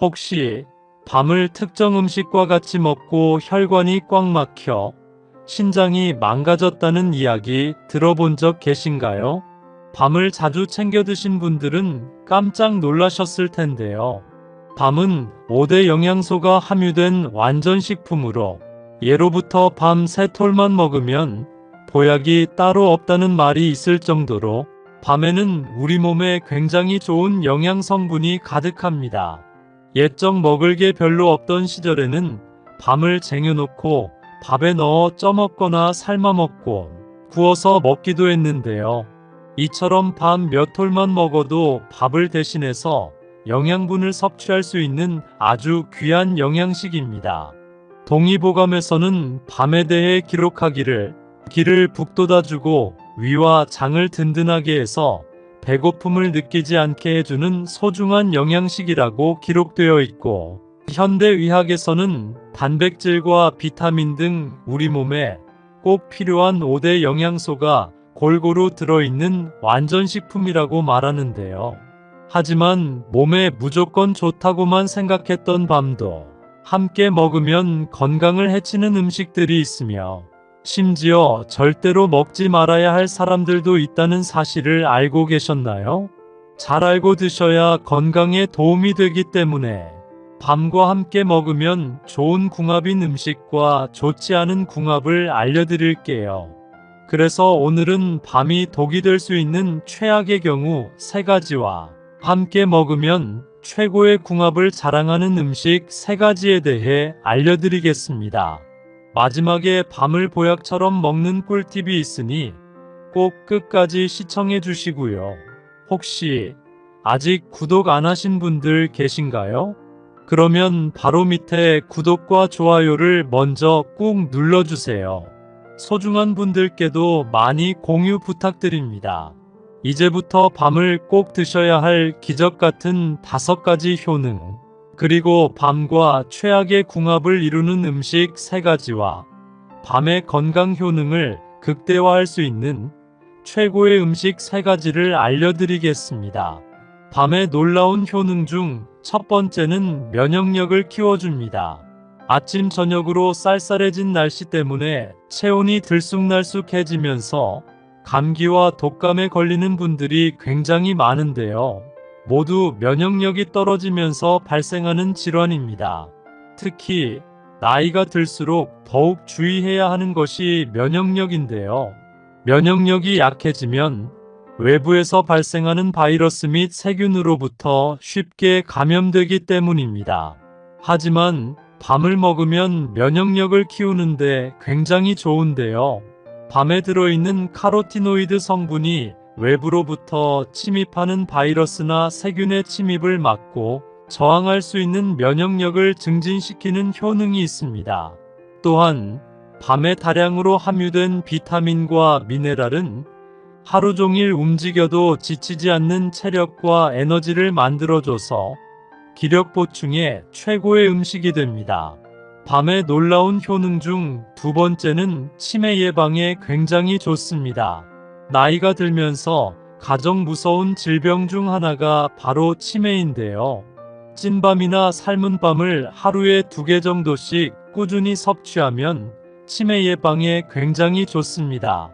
혹시 밤을 특정 음식과 같이 먹고 혈관이 꽉 막혀 신장이 망가졌다는 이야기 들어본 적 계신가요? 밤을 자주 챙겨 드신 분들은 깜짝 놀라셨을 텐데요. 밤은 5대 영양소가 함유된 완전식품으로 예로부터 밤 3톨만 먹으면 보약이 따로 없다는 말이 있을 정도로 밤에는 우리 몸에 굉장히 좋은 영양 성분이 가득합니다. 옛적 먹을 게 별로 없던 시절에는 밤을 쟁여놓고 밥에 넣어 쪄먹거나 삶아먹고 구워서 먹기도 했는데요. 이처럼 밤 몇 톨만 먹어도 밥을 대신해서 영양분을 섭취할 수 있는 아주 귀한 영양식입니다. 동의보감에서는 밤에 대해 기록하기를 기를 북돋아주고 위와 장을 든든하게 해서 배고픔을 느끼지 않게 해주는 소중한 영양식이라고 기록되어 있고, 현대의학에서는 단백질과 비타민 등 우리 몸에 꼭 필요한 5대 영양소가 골고루 들어있는 완전식품이라고 말하는데요. 하지만 몸에 무조건 좋다고만 생각했던 밤도 함께 먹으면 건강을 해치는 음식들이 있으며 심지어 절대로 먹지 말아야 할 사람들도 있다는 사실을 알고 계셨나요? 잘 알고 드셔야 건강에 도움이 되기 때문에 밤과 함께 먹으면 좋은 궁합인 음식과 좋지 않은 궁합을 알려드릴게요. 그래서 오늘은 밤이 독이 될 수 있는 최악의 경우 3가지와 함께 먹으면 최고의 궁합을 자랑하는 음식 3가지에 대해 알려드리겠습니다. 마지막에 밤을 보약처럼 먹는 꿀팁이 있으니 꼭 끝까지 시청해 주시고요. 혹시 아직 구독 안 하신 분들 계신가요? 그러면 바로 밑에 구독과 좋아요를 먼저 꾹 눌러주세요. 소중한 분들께도 많이 공유 부탁드립니다. 이제부터 밤을 꼭 드셔야 할 기적 같은 5가지 효능, 그리고 밤과 최악의 궁합을 이루는 음식 3가지와 밤의 건강 효능을 극대화할 수 있는 최고의 음식 3가지를 알려드리겠습니다. 밤의 놀라운 효능 중 첫 번째는 면역력을 키워줍니다. 아침 저녁으로 쌀쌀해진 날씨 때문에 체온이 들쑥날쑥해지면서 감기와 독감에 걸리는 분들이 굉장히 많은데요. 모두 면역력이 떨어지면서 발생하는 질환입니다. 특히 나이가 들수록 더욱 주의해야 하는 것이 면역력인데요. 면역력이 약해지면 외부에서 발생하는 바이러스 및 세균으로부터 쉽게 감염되기 때문입니다. 하지만 밤을 먹으면 면역력을 키우는데 굉장히 좋은데요. 밤에 들어있는 카로티노이드 성분이 외부로부터 침입하는 바이러스나 세균의 침입을 막고 저항할 수 있는 면역력을 증진시키는 효능이 있습니다. 또한 밤에 다량으로 함유된 비타민과 미네랄은 하루 종일 움직여도 지치지 않는 체력과 에너지를 만들어줘서 기력 보충에 최고의 음식이 됩니다. 밤의 놀라운 효능 중 두 번째는 치매 예방에 굉장히 좋습니다. 나이가 들면서 가장 무서운 질병 중 하나가 바로 치매인데요. 찐밤이나 삶은 밤을 하루에 2개 정도씩 꾸준히 섭취하면 치매 예방에 굉장히 좋습니다.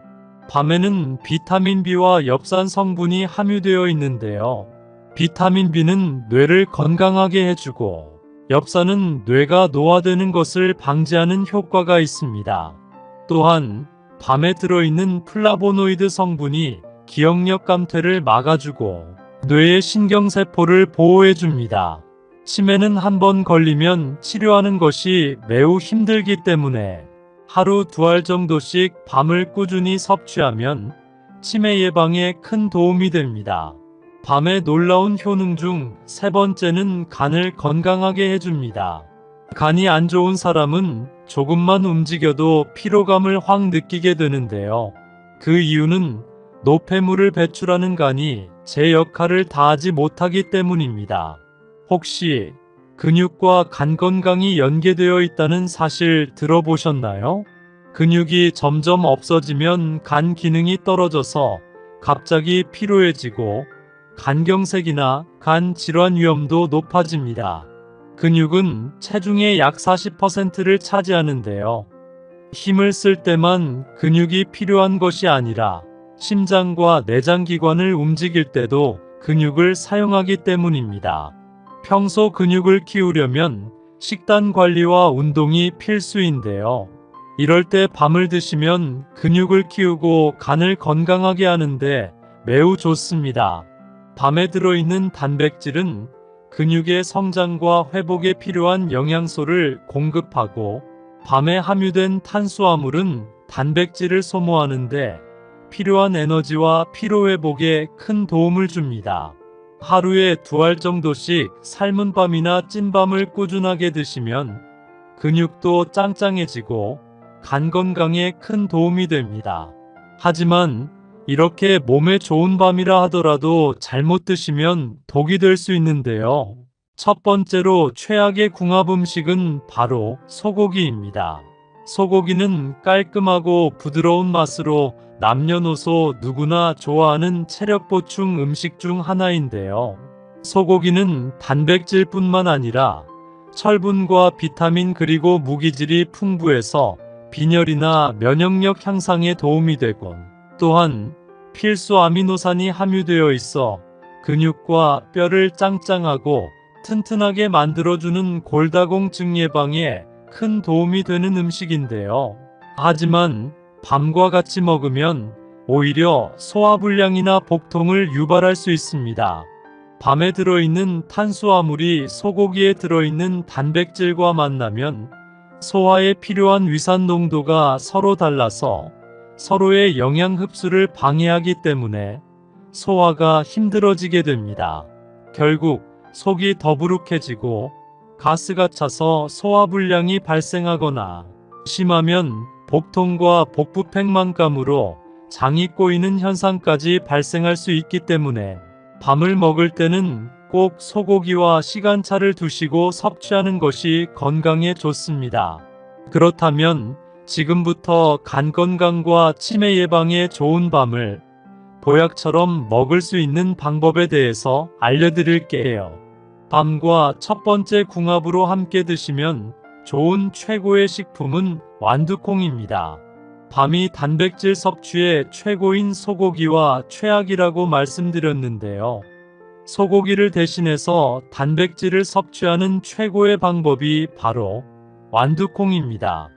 밤에는 비타민 B와 엽산 성분이 함유되어 있는데요. 비타민 B는 뇌를 건강하게 해주고 엽산은 뇌가 노화되는 것을 방지하는 효과가 있습니다. 또한 밤에 들어있는 플라보노이드 성분이 기억력 감퇴를 막아주고 뇌의 신경세포를 보호해줍니다. 치매는 한 번 걸리면 치료하는 것이 매우 힘들기 때문에 하루 2알 정도씩 밤을 꾸준히 섭취하면 치매 예방에 큰 도움이 됩니다. 밤의 놀라운 효능 중 세 번째는 간을 건강하게 해줍니다. 간이 안 좋은 사람은 조금만 움직여도 피로감을 확 느끼게 되는데요. 그 이유는 노폐물을 배출하는 간이 제 역할을 다하지 못하기 때문입니다. 혹시 근육과 간 건강이 연계되어 있다는 사실 들어보셨나요? 근육이 점점 없어지면 간 기능이 떨어져서 갑자기 피로해지고 간경색이나 간 질환 위험도 높아집니다. 근육은 체중의 약 40%를 차지하는데요. 힘을 쓸 때만 근육이 필요한 것이 아니라 심장과 내장기관을 움직일 때도 근육을 사용하기 때문입니다. 평소 근육을 키우려면 식단 관리와 운동이 필수인데요. 이럴 때 밤을 드시면 근육을 키우고 간을 건강하게 하는데 매우 좋습니다. 밤에 들어있는 단백질은 근육의 성장과 회복에 필요한 영양소를 공급하고 밤에 함유된 탄수화물은 단백질을 소모하는데 필요한 에너지와 피로회복에 큰 도움을 줍니다. 하루에 2알 정도씩 삶은 밤이나 찐밤을 꾸준하게 드시면 근육도 짱짱해지고 간 건강에 큰 도움이 됩니다. 하지만 이렇게 몸에 좋은 밤이라 하더라도 잘못 드시면 독이 될 수 있는데요. 첫 번째로 최악의 궁합 음식은 바로 소고기입니다. 소고기는 깔끔하고 부드러운 맛으로 남녀노소 누구나 좋아하는 체력 보충 음식 중 하나인데요. 소고기는 단백질뿐만 아니라 철분과 비타민 그리고 무기질이 풍부해서 빈혈이나 면역력 향상에 도움이 되곤 또한 필수 아미노산이 함유되어 있어 근육과 뼈를 짱짱하고 튼튼하게 만들어주는 골다공증 예방에 큰 도움이 되는 음식인데요. 하지만 밤과 같이 먹으면 오히려 소화불량이나 복통을 유발할 수 있습니다. 밤에 들어있는 탄수화물이 소고기에 들어있는 단백질과 만나면 소화에 필요한 위산 농도가 서로 달라서 서로의 영양 흡수를 방해하기 때문에 소화가 힘들어지게 됩니다. 결국 속이 더부룩해지고 가스가 차서 소화불량이 발생하거나 심하면 복통과 복부 팽만감으로 장이 꼬이는 현상까지 발생할 수 있기 때문에 밤을 먹을 때는 꼭 소고기와 시간차를 두시고 섭취하는 것이 건강에 좋습니다. 그렇다면 지금부터 간 건강과 치매 예방에 좋은 밤을 보약처럼 먹을 수 있는 방법에 대해서 알려드릴게요. 밤과 첫 번째 궁합으로 함께 드시면 좋은 최고의 식품은 완두콩입니다. 밤이 단백질 섭취의 최고인 소고기와 최악이라고 말씀드렸는데요. 소고기를 대신해서 단백질을 섭취하는 최고의 방법이 바로 완두콩입니다.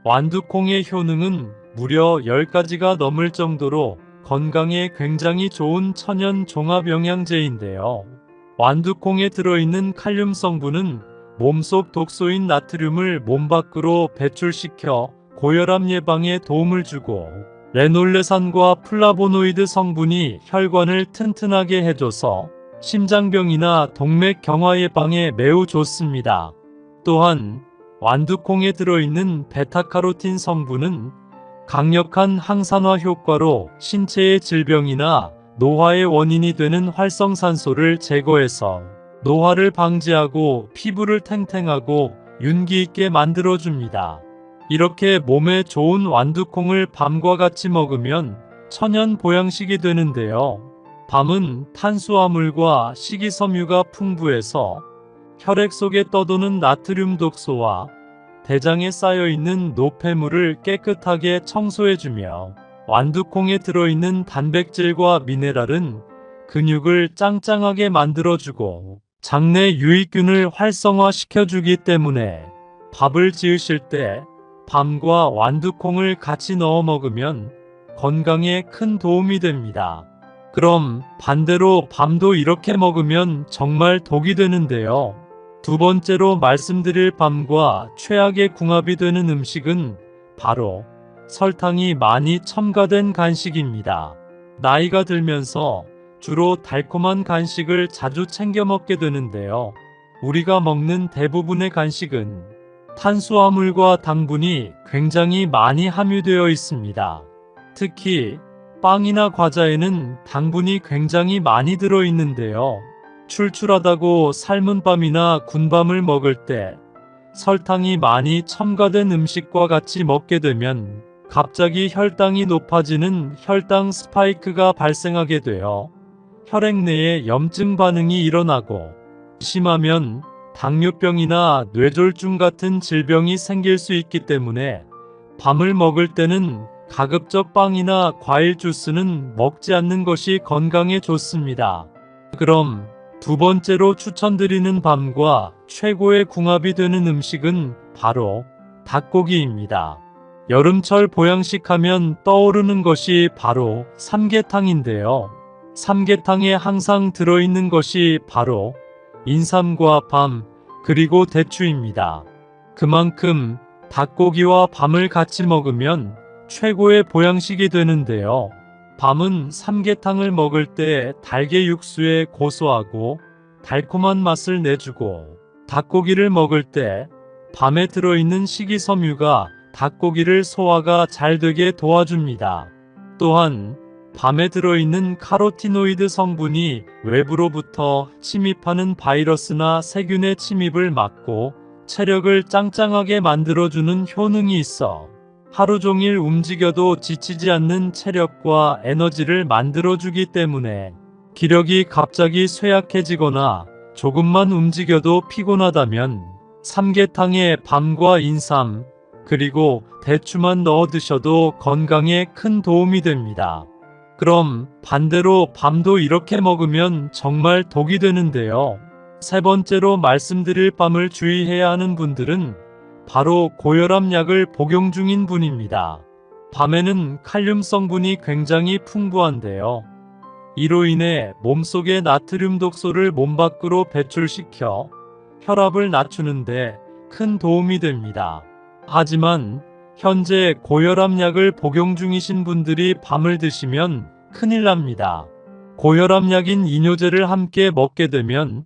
완두콩의 효능은 무려 10가지가 넘을 정도로 건강에 굉장히 좋은 천연 종합 영양제인데요. 완두콩에 들어있는 칼륨 성분은 몸속 독소인 나트륨을 몸 밖으로 배출시켜 고혈압 예방에 도움을 주고, 레놀레산과 플라보노이드 성분이 혈관을 튼튼하게 해줘서 심장병이나 동맥 경화 예방에 매우 좋습니다. 또한 완두콩에 들어있는 베타카로틴 성분은 강력한 항산화 효과로 신체의 질병이나 노화의 원인이 되는 활성산소를 제거해서 노화를 방지하고 피부를 탱탱하고 윤기 있게 만들어줍니다. 이렇게 몸에 좋은 완두콩을 밤과 같이 먹으면 천연 보양식이 되는데요. 밤은 탄수화물과 식이섬유가 풍부해서 혈액 속에 떠도는 나트륨 독소와 대장에 쌓여있는 노폐물을 깨끗하게 청소해주며, 완두콩에 들어있는 단백질과 미네랄은 근육을 짱짱하게 만들어주고 장내 유익균을 활성화시켜주기 때문에 밥을 지으실 때 밤과 완두콩을 같이 넣어 먹으면 건강에 큰 도움이 됩니다. 그럼 반대로 밤도 이렇게 먹으면 정말 독이 되는데요. 두 번째로 말씀드릴 밤과 최악의 궁합이 되는 음식은 바로 설탕이 많이 첨가된 간식입니다. 나이가 들면서 주로 달콤한 간식을 자주 챙겨 먹게 되는데요. 우리가 먹는 대부분의 간식은 탄수화물과 당분이 굉장히 많이 함유되어 있습니다. 특히 빵이나 과자에는 당분이 굉장히 많이 들어있는데요. 출출하다고 삶은 밤이나 군밤을 먹을 때 설탕이 많이 첨가된 음식과 같이 먹게 되면 갑자기 혈당이 높아지는 혈당 스파이크가 발생하게 되어 혈액 내에 염증 반응이 일어나고, 심하면 당뇨병이나 뇌졸중 같은 질병이 생길 수 있기 때문에 밤을 먹을 때는 가급적 빵이나 과일 주스는 먹지 않는 것이 건강에 좋습니다. 그럼 두 번째로 추천드리는 밤과 최고의 궁합이 되는 음식은 바로 닭고기입니다. 여름철 보양식 하면 떠오르는 것이 바로 삼계탕인데요. 삼계탕에 항상 들어있는 것이 바로 인삼과 밤, 그리고 대추입니다. 그만큼 닭고기와 밤을 같이 먹으면 최고의 보양식이 되는데요. 밤은 삼계탕을 먹을 때 달걀 육수의 고소하고 달콤한 맛을 내주고, 닭고기를 먹을 때 밤에 들어있는 식이섬유가 닭고기를 소화가 잘 되게 도와줍니다. 또한 밤에 들어있는 카로티노이드 성분이 외부로부터 침입하는 바이러스나 세균의 침입을 막고 체력을 짱짱하게 만들어주는 효능이 있어 하루 종일 움직여도 지치지 않는 체력과 에너지를 만들어주기 때문에 기력이 갑자기 쇠약해지거나 조금만 움직여도 피곤하다면 삼계탕에 밤과 인삼, 그리고 대추만 넣어 드셔도 건강에 큰 도움이 됩니다. 그럼 반대로 밤도 이렇게 먹으면 정말 독이 되는데요. 세 번째로 말씀드릴 밤을 주의해야 하는 분들은 바로 고혈압 약을 복용 중인 분입니다. 밤에는 칼륨 성분이 굉장히 풍부한데요. 이로 인해 몸속의 나트륨 독소를 몸 밖으로 배출시켜 혈압을 낮추는데 큰 도움이 됩니다. 하지만 현재 고혈압 약을 복용 중이신 분들이 밤을 드시면 큰일 납니다. 고혈압 약인 이뇨제를 함께 먹게 되면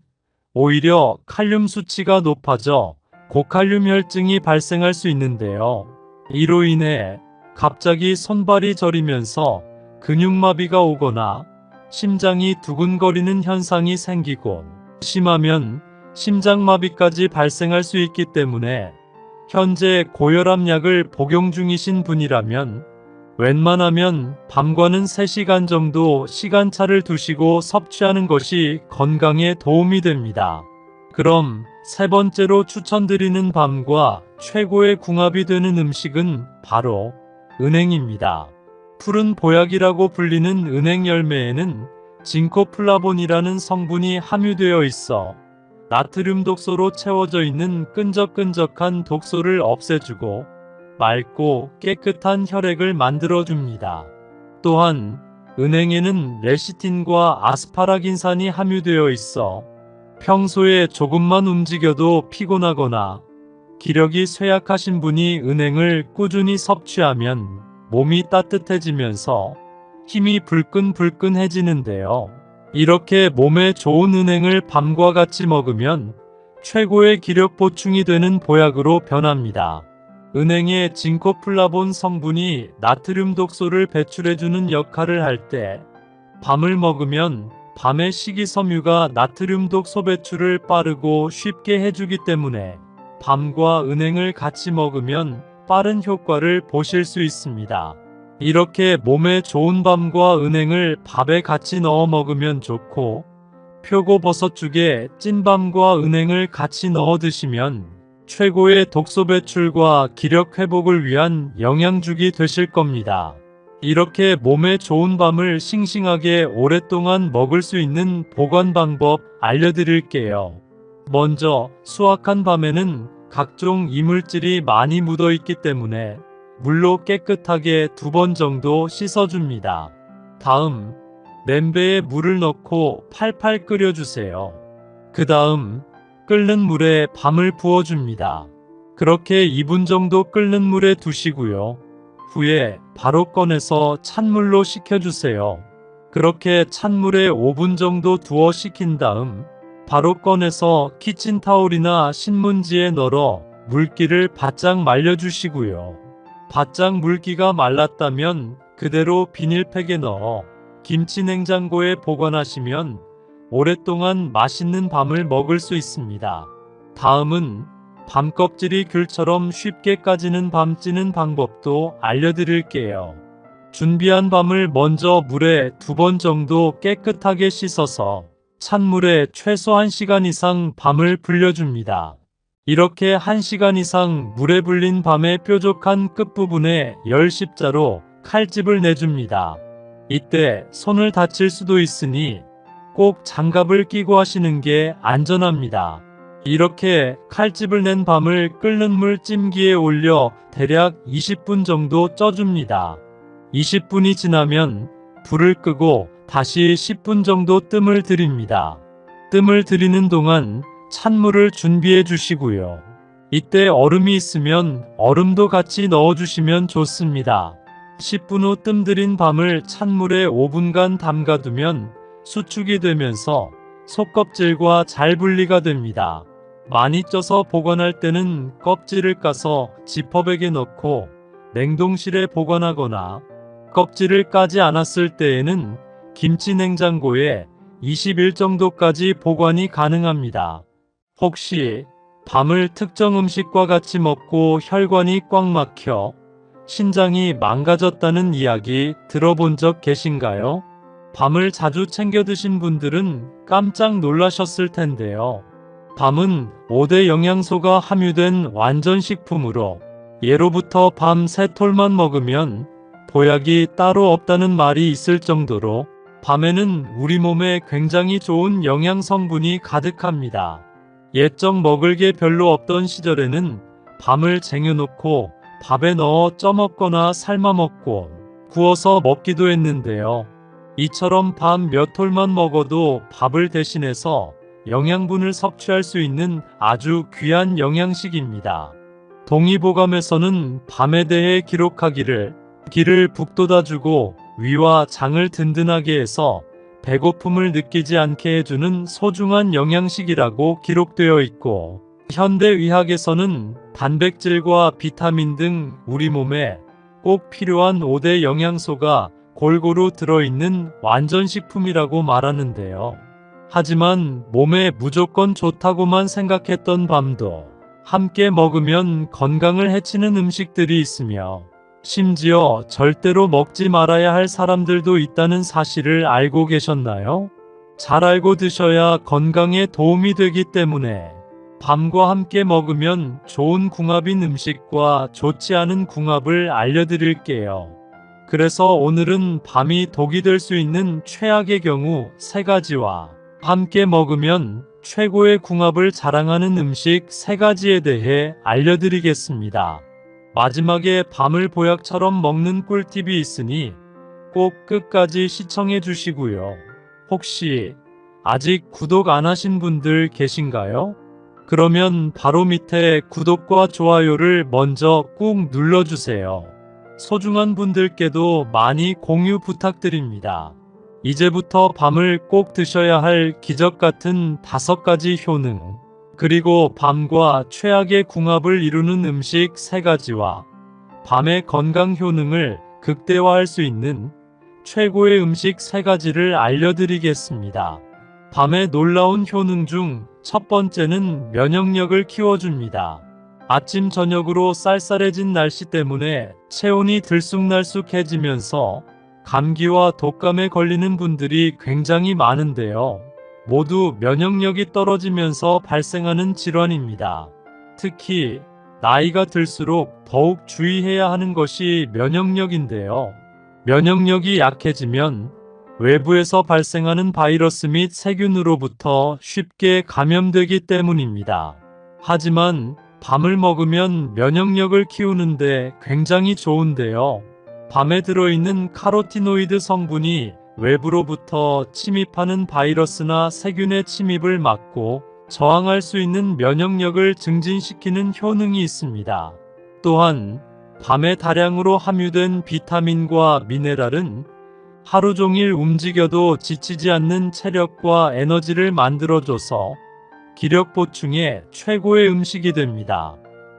오히려 칼륨 수치가 높아져 고칼륨 혈증이 발생할 수 있는데요. 이로 인해 갑자기 손발이 저리면서 근육마비가 오거나 심장이 두근거리는 현상이 생기고, 심하면 심장마비까지 발생할 수 있기 때문에 현재 고혈압 약을 복용 중이신 분이라면 웬만하면 밤과는 3시간 정도 시간차를 두시고 섭취하는 것이 건강에 도움이 됩니다. 그럼 세 번째로 추천드리는 밤과 최고의 궁합이 되는 음식은 바로 은행입니다. 푸른 보약이라고 불리는 은행 열매에는 징코플라본이라는 성분이 함유되어 있어 나트륨 독소로 채워져 있는 끈적끈적한 독소를 없애주고 맑고 깨끗한 혈액을 만들어줍니다. 또한 은행에는 레시틴과 아스파라긴산이 함유되어 있어 평소에 조금만 움직여도 피곤하거나 기력이 쇠약하신 분이 은행을 꾸준히 섭취하면 몸이 따뜻해지면서 힘이 불끈불끈해지는데요. 이렇게 몸에 좋은 은행을 밤과 같이 먹으면 최고의 기력 보충이 되는 보약으로 변합니다. 은행의 징코플라본 성분이 나트륨 독소를 배출해주는 역할을 할 때 밤을 먹으면 밤의 식이섬유가 나트륨 독소 배출을 빠르고 쉽게 해주기 때문에 밤과 은행을 같이 먹으면 빠른 효과를 보실 수 있습니다. 이렇게 몸에 좋은 밤과 은행을 밥에 같이 넣어 먹으면 좋고, 표고버섯죽에 찐밤과 은행을 같이 넣어 드시면 최고의 독소 배출과 기력 회복을 위한 영양죽이 되실 겁니다. 이렇게 몸에 좋은 밤을 싱싱하게 오랫동안 먹을 수 있는 보관 방법 알려드릴게요. 먼저 수확한 밤에는 각종 이물질이 많이 묻어 있기 때문에 물로 깨끗하게 2번 정도 씻어줍니다. 다음 냄비에 물을 넣고 팔팔 끓여주세요. 그 다음 끓는 물에 밤을 부어줍니다. 그렇게 2분 정도 끓는 물에 두시고요. 후에 바로 꺼내서 찬물로 식혀주세요. 그렇게 찬물에 5분 정도 두어 식힌 다음 바로 꺼내서 키친타올이나 신문지에 널어 물기를 바짝 말려주시고요. 바짝 물기가 말랐다면 그대로 비닐팩에 넣어 김치 냉장고에 보관하시면 오랫동안 맛있는 밤을 먹을 수 있습니다. 다음은 밤 껍질이 귤처럼 쉽게 까지는 밤 찌는 방법도 알려드릴게요. 준비한 밤을 먼저 물에 2번 정도 깨끗하게 씻어서 찬물에 최소 1시간 이상 밤을 불려줍니다. 이렇게 1시간 이상 물에 불린 밤의 뾰족한 끝부분에 열십자로 칼집을 내줍니다. 이때 손을 다칠 수도 있으니 꼭 장갑을 끼고 하시는 게 안전합니다. 이렇게 칼집을 낸 밤을 끓는 물 찜기에 올려 대략 20분 정도 쪄줍니다. 20분이 지나면 불을 끄고 다시 10분 정도 뜸을 들입니다. 뜸을 들이는 동안 찬물을 준비해 주시고요. 이때 얼음이 있으면 얼음도 같이 넣어주시면 좋습니다. 10분 후 뜸 들인 밤을 찬물에 5분간 담가두면 수축이 되면서 속껍질과 잘 분리가 됩니다. 많이 쪄서 보관할 때는 껍질을 까서 지퍼백에 넣고 냉동실에 보관하거나 껍질을 까지 않았을 때에는 김치 냉장고에 20일 정도까지 보관이 가능합니다. 혹시 밤을 특정 음식과 같이 먹고 혈관이 꽉 막혀 신장이 망가졌다는 이야기 들어본 적 계신가요? 밤을 자주 챙겨 드신 분들은 깜짝 놀라셨을 텐데요. 밤은 5대 영양소가 함유된 완전식품으로 예로부터 밤 3톨만 먹으면 보약이 따로 없다는 말이 있을 정도로 밤에는 우리 몸에 굉장히 좋은 영양 성분이 가득합니다. 옛적 먹을 게 별로 없던 시절에는 밤을 쟁여놓고 밥에 넣어 쪄먹거나 삶아먹고 구워서 먹기도 했는데요. 이처럼 밤 몇 톨만 먹어도 밥을 대신해서 영양분을 섭취할 수 있는 아주 귀한 영양식입니다. 동의보감에서는 밤에 대해 기록하기를 기를 북돋아주고 위와 장을 든든하게 해서 배고픔을 느끼지 않게 해주는 소중한 영양식이라고 기록되어 있고, 현대의학에서는 단백질과 비타민 등 우리 몸에 꼭 필요한 5대 영양소가 골고루 들어있는 완전식품이라고 말하는데요. 하지만 몸에 무조건 좋다고만 생각했던 밤도 함께 먹으면 건강을 해치는 음식들이 있으며 심지어 절대로 먹지 말아야 할 사람들도 있다는 사실을 알고 계셨나요? 잘 알고 드셔야 건강에 도움이 되기 때문에 밤과 함께 먹으면 좋은 궁합인 음식과 좋지 않은 궁합을 알려드릴게요. 그래서 오늘은 밤이 독이 될 수 있는 최악의 경우 3가지와 함께 먹으면 최고의 궁합을 자랑하는 음식 3가지에 대해 알려드리겠습니다. 마지막에 밤을 보약처럼 먹는 꿀팁이 있으니 꼭 끝까지 시청해 주시고요. 혹시 아직 구독 안 하신 분들 계신가요? 그러면 바로 밑에 구독과 좋아요를 먼저 꾹 눌러주세요. 소중한 분들께도 많이 공유 부탁드립니다. 이제부터 밤을 꼭 드셔야 할 기적 같은 5가지 효능, 그리고 밤과 최악의 궁합을 이루는 음식 3가지와 밤의 건강 효능을 극대화할 수 있는 최고의 음식 3가지를 알려드리겠습니다. 밤의 놀라운 효능 중 첫 번째는 면역력을 키워줍니다. 아침 저녁으로 쌀쌀해진 날씨 때문에 체온이 들쑥날쑥해지면서 감기와 독감에 걸리는 분들이 굉장히 많은데요. 모두 면역력이 떨어지면서 발생하는 질환입니다. 특히 나이가 들수록 더욱 주의해야 하는 것이 면역력인데요. 면역력이 약해지면 외부에서 발생하는 바이러스 및 세균으로부터 쉽게 감염되기 때문입니다. 하지만 밤을 먹으면 면역력을 키우는데 굉장히 좋은데요. 밤에 들어있는 카로티노이드 성분이 외부로부터 침입하는 바이러스나 세균의 침입을 막고 저항할 수 있는 면역력을 증진시키는 효능이 있습니다. 또한 밤에 다량으로 함유된 비타민과 미네랄은 하루 종일 움직여도 지치지 않는 체력과 에너지를 만들어줘서 기력 보충에 최고의 음식이 됩니다.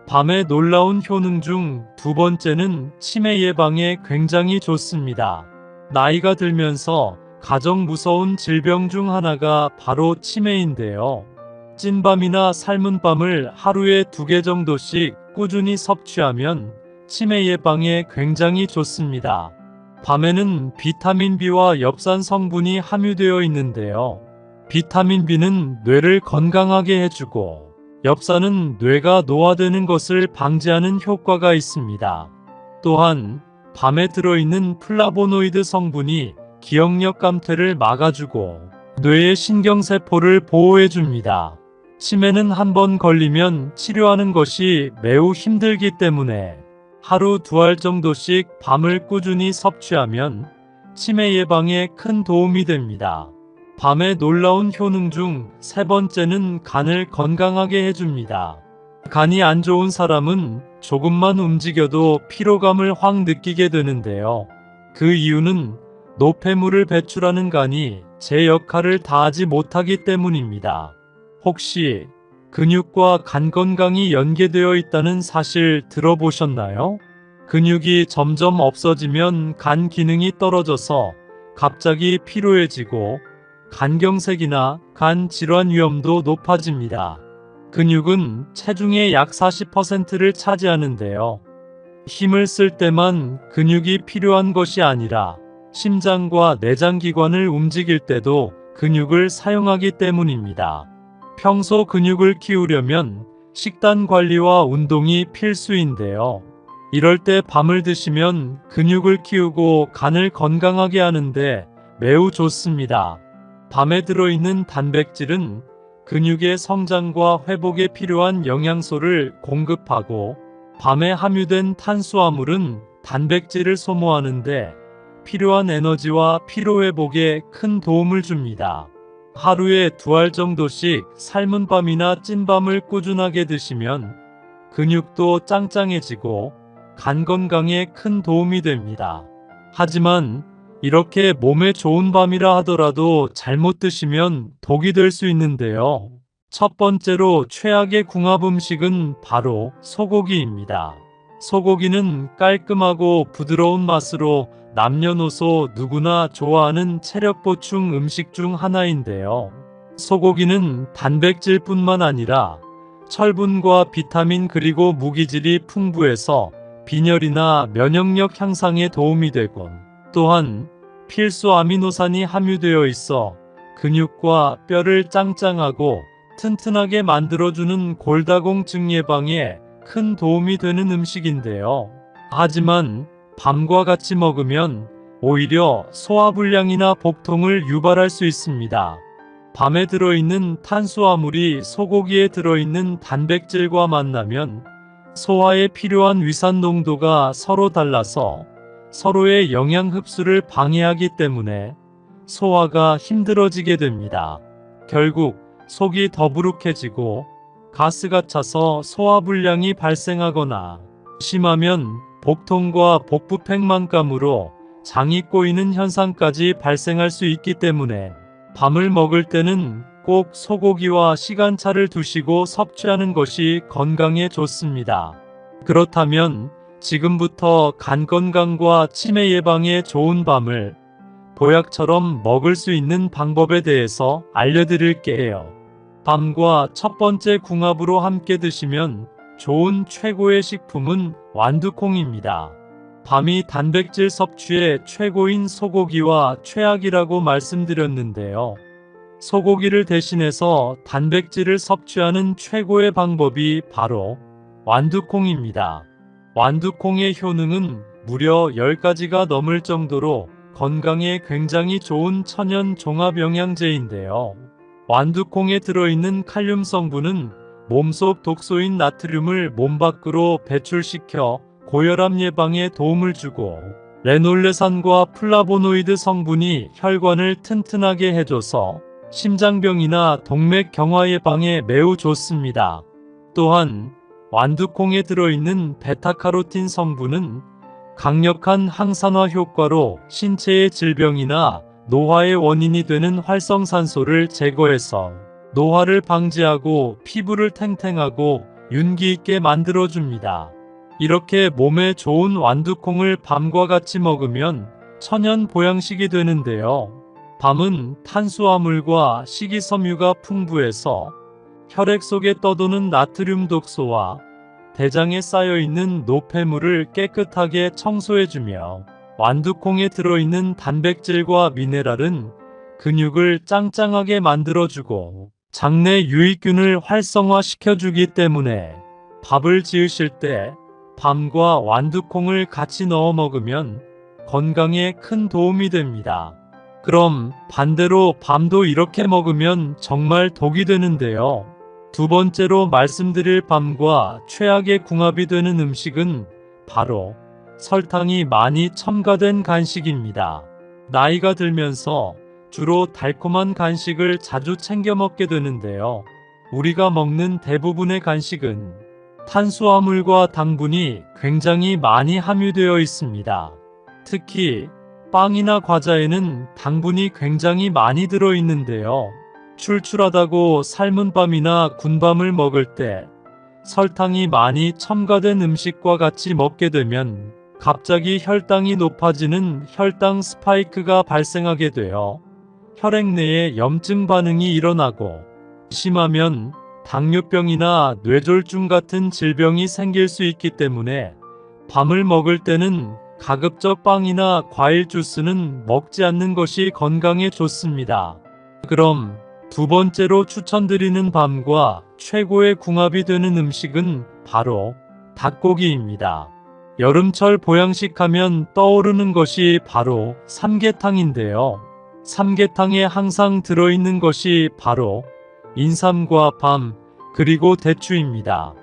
밤의 놀라운 효능 중 2번째는 치매 예방에 굉장히 좋습니다. 나이가 들면서 가장 무서운 질병 중 하나가 바로 치매인데요. 찐밤이나 삶은 밤을 하루에 2개 정도씩 꾸준히 섭취하면 치매 예방에 굉장히 좋습니다. 밤에는 비타민 B와 엽산 성분이 함유되어 있는데요. 비타민 B는 뇌를 건강하게 해주고 엽산은 뇌가 노화되는 것을 방지하는 효과가 있습니다. 또한 밤에 들어있는 플라보노이드 성분이 기억력 감퇴를 막아주고 뇌의 신경세포를 보호해줍니다. 치매는 한번 걸리면 치료하는 것이 매우 힘들기 때문에 하루 2알 정도씩 밤을 꾸준히 섭취하면 치매 예방에 큰 도움이 됩니다. 밤의 놀라운 효능 중 3번째는 간을 건강하게 해줍니다. 간이 안 좋은 사람은 조금만 움직여도 피로감을 확 느끼게 되는데요. 그 이유는 노폐물을 배출하는 간이 제 역할을 다하지 못하기 때문입니다. 혹시 근육과 간 건강이 연계되어 있다는 사실 들어보셨나요? 근육이 점점 없어지면 간 기능이 떨어져서 갑자기 피로해지고 간경색이나 간 질환 위험도 높아집니다. 근육은 체중의 약 40%를 차지하는데요. 힘을 쓸 때만 근육이 필요한 것이 아니라 심장과 내장기관을 움직일 때도 근육을 사용하기 때문입니다. 평소 근육을 키우려면 식단 관리와 운동이 필수인데요. 이럴 때 밤을 드시면 근육을 키우고 간을 건강하게 하는데 매우 좋습니다. 밤에 들어있는 단백질은 근육의 성장과 회복에 필요한 영양소를 공급하고 밤에 함유된 탄수화물은 단백질을 소모하는데 필요한 에너지와 피로회복에 큰 도움을 줍니다. 하루에 2알 정도씩 삶은 밤이나 찐밤을 꾸준하게 드시면 근육도 짱짱해지고 간 건강에 큰 도움이 됩니다. 하지만 이렇게 몸에 좋은 밤이라 하더라도 잘못 드시면 독이 될 수 있는데요. 첫 번째로 최악의 궁합 음식은 바로 소고기입니다. 소고기는 깔끔하고 부드러운 맛으로 남녀노소 누구나 좋아하는 체력 보충 음식 중 하나인데요. 소고기는 단백질뿐만 아니라 철분과 비타민 그리고 무기질이 풍부해서 빈혈이나 면역력 향상에 도움이 되곤 또한 필수 아미노산이 함유되어 있어 근육과 뼈를 짱짱하고 튼튼하게 만들어주는 골다공증 예방에 큰 도움이 되는 음식인데요. 하지만 밤과 같이 먹으면 오히려 소화불량이나 복통을 유발할 수 있습니다. 밤에 들어있는 탄수화물이 소고기에 들어있는 단백질과 만나면 소화에 필요한 위산 농도가 서로 달라서 서로의 영양 흡수를 방해하기 때문에 소화가 힘들어지게 됩니다. 결국 속이 더부룩해지고 가스가 차서 소화불량이 발생하거나 심하면 복통과 복부 팽만감으로 장이 꼬이는 현상까지 발생할 수 있기 때문에 밤을 먹을 때는 꼭 소고기와 시간차를 두시고 섭취하는 것이 건강에 좋습니다. 그렇다면 지금부터 간 건강과 치매 예방에 좋은 밤을 보약처럼 먹을 수 있는 방법에 대해서 알려드릴게요. 밤과 첫 번째 궁합으로 함께 드시면 좋은 최고의 식품은 완두콩입니다. 밤이 단백질 섭취의 최고인 소고기와 최악이라고 말씀드렸는데요. 소고기를 대신해서 단백질을 섭취하는 최고의 방법이 바로 완두콩입니다. 완두콩의 효능은 무려 10가지가 넘을 정도로 건강에 굉장히 좋은 천연 종합 영양제인데요. 완두콩에 들어있는 칼륨 성분은 몸속 독소인 나트륨을 몸 밖으로 배출시켜 고혈압 예방에 도움을 주고, 레놀레산과 플라보노이드 성분이 혈관을 튼튼하게 해줘서 심장병이나 동맥경화 예방에 매우 좋습니다. 또한 완두콩에 들어있는 베타카로틴 성분은 강력한 항산화 효과로 신체의 질병이나 노화의 원인이 되는 활성산소를 제거해서 노화를 방지하고 피부를 탱탱하고 윤기 있게 만들어줍니다. 이렇게 몸에 좋은 완두콩을 밤과 같이 먹으면 천연 보양식이 되는데요. 밤은 탄수화물과 식이섬유가 풍부해서 혈액 속에 떠도는 나트륨 독소와 대장에 쌓여있는 노폐물을 깨끗하게 청소해주며, 완두콩에 들어있는 단백질과 미네랄은 근육을 짱짱하게 만들어주고 장내 유익균을 활성화시켜주기 때문에 밥을 지으실 때 밤과 완두콩을 같이 넣어 먹으면 건강에 큰 도움이 됩니다. 그럼 반대로 밤도 이렇게 먹으면 정말 독이 되는데요. 두 번째로 말씀드릴 밤과 최악의 궁합이 되는 음식은 바로 설탕이 많이 첨가된 간식입니다. 나이가 들면서 주로 달콤한 간식을 자주 챙겨 먹게 되는데요. 우리가 먹는 대부분의 간식은 탄수화물과 당분이 굉장히 많이 함유되어 있습니다. 특히 빵이나 과자에는 당분이 굉장히 많이 들어있는데요. 출출하다고 삶은 밤이나 군밤을 먹을 때 설탕이 많이 첨가된 음식과 같이 먹게 되면 갑자기 혈당이 높아지는 혈당 스파이크가 발생하게 되어 혈액 내에 염증 반응이 일어나고, 심하면 당뇨병이나 뇌졸중 같은 질병이 생길 수 있기 때문에 밤을 먹을 때는 가급적 빵이나 과일 주스는 먹지 않는 것이 건강에 좋습니다. 그럼 두 번째로 추천드리는 밤과 최고의 궁합이 되는 음식은 바로 닭고기입니다. 여름철 보양식 하면 떠오르는 것이 바로 삼계탕인데요. 삼계탕에 항상 들어있는 것이 바로 인삼과 밤, 그리고 대추입니다.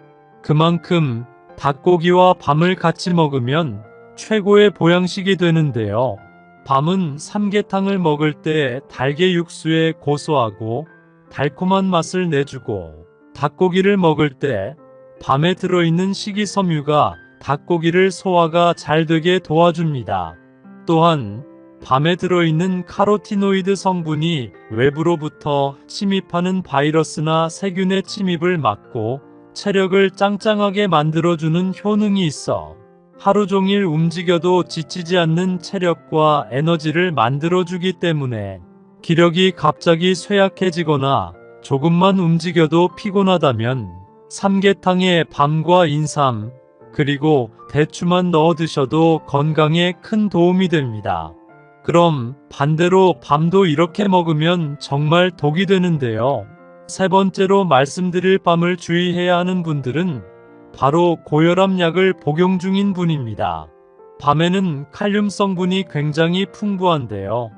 그만큼 닭고기와 밤을 같이 먹으면 최고의 보양식이 되는데요. 밤은 삼계탕을 먹을 때 달걀 육수에 고소하고 달콤한 맛을 내주고, 닭고기를 먹을 때 밤에 들어있는 식이섬유가 닭고기를 소화가 잘 되게 도와줍니다. 또한 밤에 들어있는 카로티노이드 성분이 외부로부터 침입하는 바이러스나 세균의 침입을 막고 체력을 짱짱하게 만들어주는 효능이 있어 하루 종일 움직여도 지치지 않는 체력과 에너지를 만들어주기 때문에 기력이 갑자기 쇠약해지거나 조금만 움직여도 피곤하다면 삼계탕에 밤과 인삼, 그리고 대추만 넣어 드셔도 건강에 큰 도움이 됩니다. 그럼 반대로 밤도 이렇게 먹으면 정말 독이 되는데요. 세 번째로 말씀드릴 밤을 주의해야 하는 분들은 바로 고혈압 약을 복용 중인 분입니다. 밤에는 칼륨 성분이 굉장히 풍부한데요.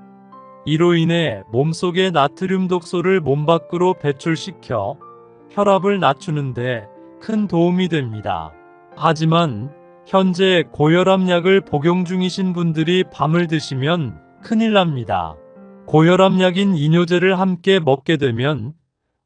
이로 인해 몸속의 나트륨 독소를 몸 밖으로 배출시켜 혈압을 낮추는데 큰 도움이 됩니다. 하지만 현재 고혈압약을 복용 중이신 분들이 밤을 드시면 큰일 납니다. 고혈압약인 이뇨제를 함께 먹게 되면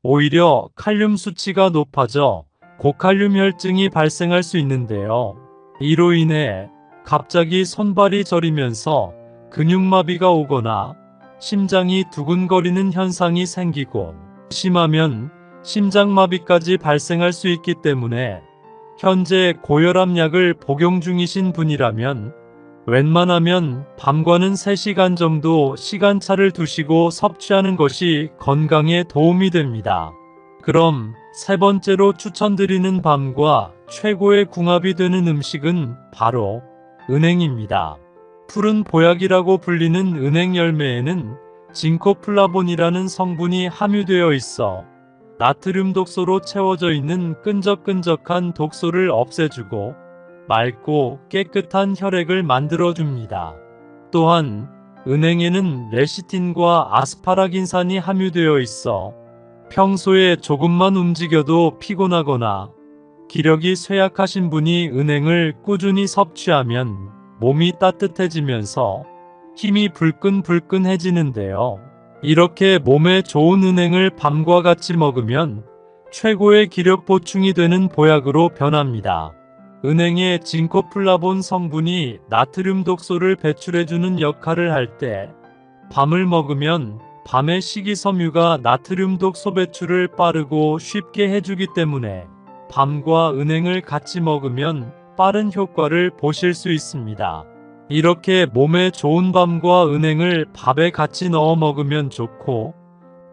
오히려 칼륨 수치가 높아져 고칼륨 혈증이 발생할 수 있는데요. 이로 인해 갑자기 손발이 저리면서 근육마비가 오거나 심장이 두근거리는 현상이 생기고 심하면 심장마비까지 발생할 수 있기 때문에 현재 고혈압약을 복용 중이신 분이라면 웬만하면 밤과는 3시간 정도 시간차를 두시고 섭취하는 것이 건강에 도움이 됩니다. 그럼 세 번째로 추천드리는 밤과 최고의 궁합이 되는 음식은 바로 은행입니다. 푸른 보약이라고 불리는 은행 열매에는 징코플라본이라는 성분이 함유되어 있어 나트륨 독소로 채워져 있는 끈적끈적한 독소를 없애주고 맑고 깨끗한 혈액을 만들어줍니다. 또한 은행에는 레시틴과 아스파라긴산이 함유되어 있어 평소에 조금만 움직여도 피곤하거나 기력이 쇠약하신 분이 은행을 꾸준히 섭취하면 몸이 따뜻해지면서 힘이 불끈불끈해지는데요. 이렇게 몸에 좋은 은행을 밤과 같이 먹으면 최고의 기력 보충이 되는 보약으로 변합니다. 은행의 징코플라본 성분이 나트륨 독소를 배출해주는 역할을 할 때 밤을 먹으면 밤의 식이섬유가 나트륨 독소 배출을 빠르고 쉽게 해주기 때문에 밤과 은행을 같이 먹으면 빠른 효과를 보실 수 있습니다. 이렇게 몸에 좋은 밤과 은행을 밥에 같이 넣어 먹으면 좋고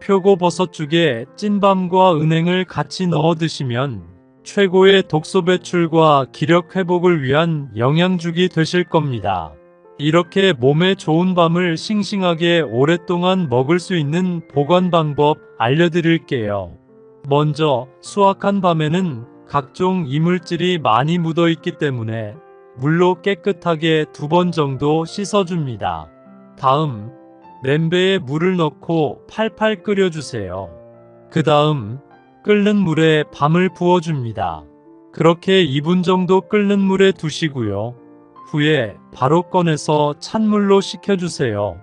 표고버섯죽에 찐밤과 은행을 같이 넣어 드시면 최고의 독소 배출과 기력 회복을 위한 영양죽이 되실 겁니다. 이렇게 몸에 좋은 밤을 싱싱하게 오랫동안 먹을 수 있는 보관 방법 알려드릴게요. 먼저 수확한 밤에는 각종 이물질이 많이 묻어 있기 때문에 물로 깨끗하게 2번 정도 씻어줍니다. 다음 냄비에 물을 넣고 팔팔 끓여주세요. 그 다음 끓는 물에 밤을 부어줍니다. 그렇게 2분 정도 끓는 물에 두시고요. 후에 바로 꺼내서 찬물로 식혀주세요.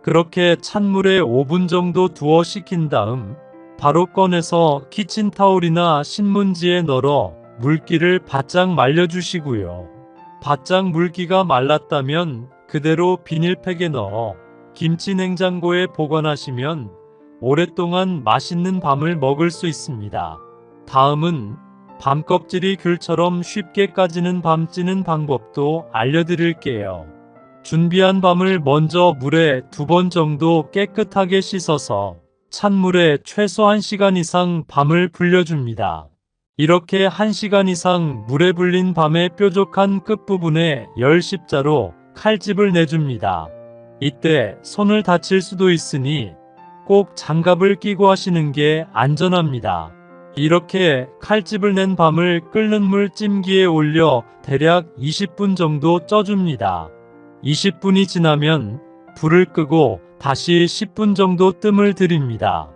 그렇게 찬물에 5분 정도 두어 식힌 다음 바로 꺼내서 키친타올이나 신문지에 널어 물기를 바짝 말려주시고요. 바짝 물기가 말랐다면 그대로 비닐팩에 넣어 김치 냉장고에 보관하시면 오랫동안 맛있는 밤을 먹을 수 있습니다. 다음은 밤 껍질이 귤처럼 쉽게 까지는 밤 찌는 방법도 알려드릴게요. 준비한 밤을 먼저 물에 2번 정도 깨끗하게 씻어서 찬물에 최소 1시간 이상 밤을 불려줍니다. 이렇게 1시간 이상 물에 불린 밤의 뾰족한 끝부분에 열 십자로 칼집을 내줍니다. 이때 손을 다칠 수도 있으니 꼭 장갑을 끼고 하시는 게 안전합니다. 이렇게 칼집을 낸 밤을 끓는 물 찜기에 올려 대략 20분 정도 쪄줍니다. 20분이 지나면 불을 끄고 다시 10분 정도 뜸을 들입니다.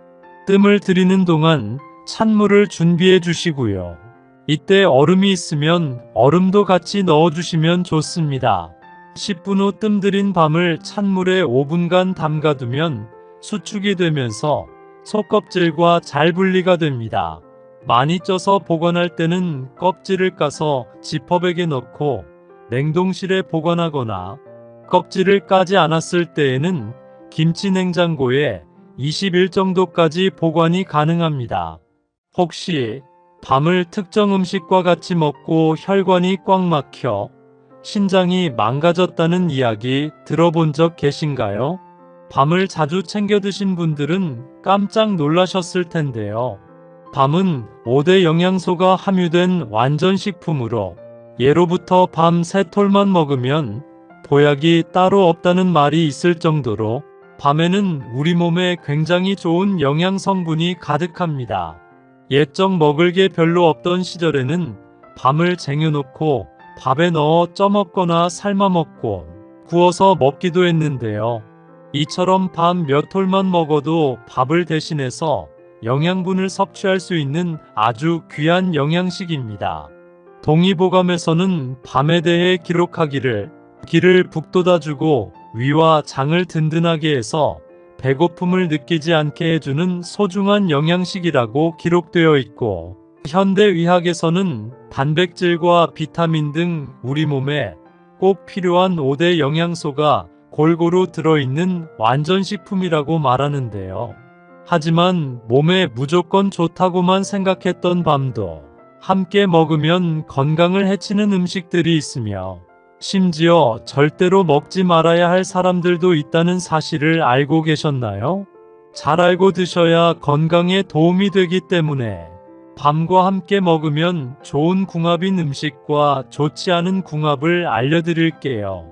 뜸을 들이는 동안 찬물을 준비해 주시고요. 이때 얼음이 있으면 얼음도 같이 넣어 주시면 좋습니다. 10분 후 뜸 들인 밤을 찬물에 5분간 담가두면 수축이 되면서 속껍질과 잘 분리가 됩니다. 많이 쪄서 보관할 때는 껍질을 까서 지퍼백에 넣고 냉동실에 보관하거나 껍질을 까지 않았을 때에는 김치 냉장고에 20일 정도까지 보관이 가능합니다. 혹시 밤을 특정 음식과 같이 먹고 혈관이 꽉 막혀 신장이 망가졌다는 이야기 들어본 적 계신가요? 밤을 자주 챙겨 드신 분들은 깜짝 놀라셨을 텐데요. 밤은 5대 영양소가 함유된 완전식품으로 예로부터 밤 3톨만 먹으면 보약이 따로 없다는 말이 있을 정도로 밤에는 우리 몸에 굉장히 좋은 영양 성분이 가득합니다. 옛적 먹을 게 별로 없던 시절에는 밤을 쟁여놓고 밥에 넣어 쪄먹거나 삶아먹고 구워서 먹기도 했는데요. 이처럼 밤 몇 톨만 먹어도 밥을 대신해서 영양분을 섭취할 수 있는 아주 귀한 영양식입니다. 동의보감에서는 밤에 대해 기록하기를 기를 북돋아주고 위와 장을 든든하게 해서 배고픔을 느끼지 않게 해주는 소중한 영양식이라고 기록되어 있고, 현대의학에서는 단백질과 비타민 등 우리 몸에 꼭 필요한 5대 영양소가 골고루 들어있는 완전식품이라고 말하는데요. 하지만 몸에 무조건 좋다고만 생각했던 밤도 함께 먹으면 건강을 해치는 음식들이 있으며, 심지어 절대로 먹지 말아야 할 사람들도 있다는 사실을 알고 계셨나요? 잘 알고 드셔야 건강에 도움이 되기 때문에 밤과 함께 먹으면 좋은 궁합인 음식과 좋지 않은 궁합을 알려드릴게요.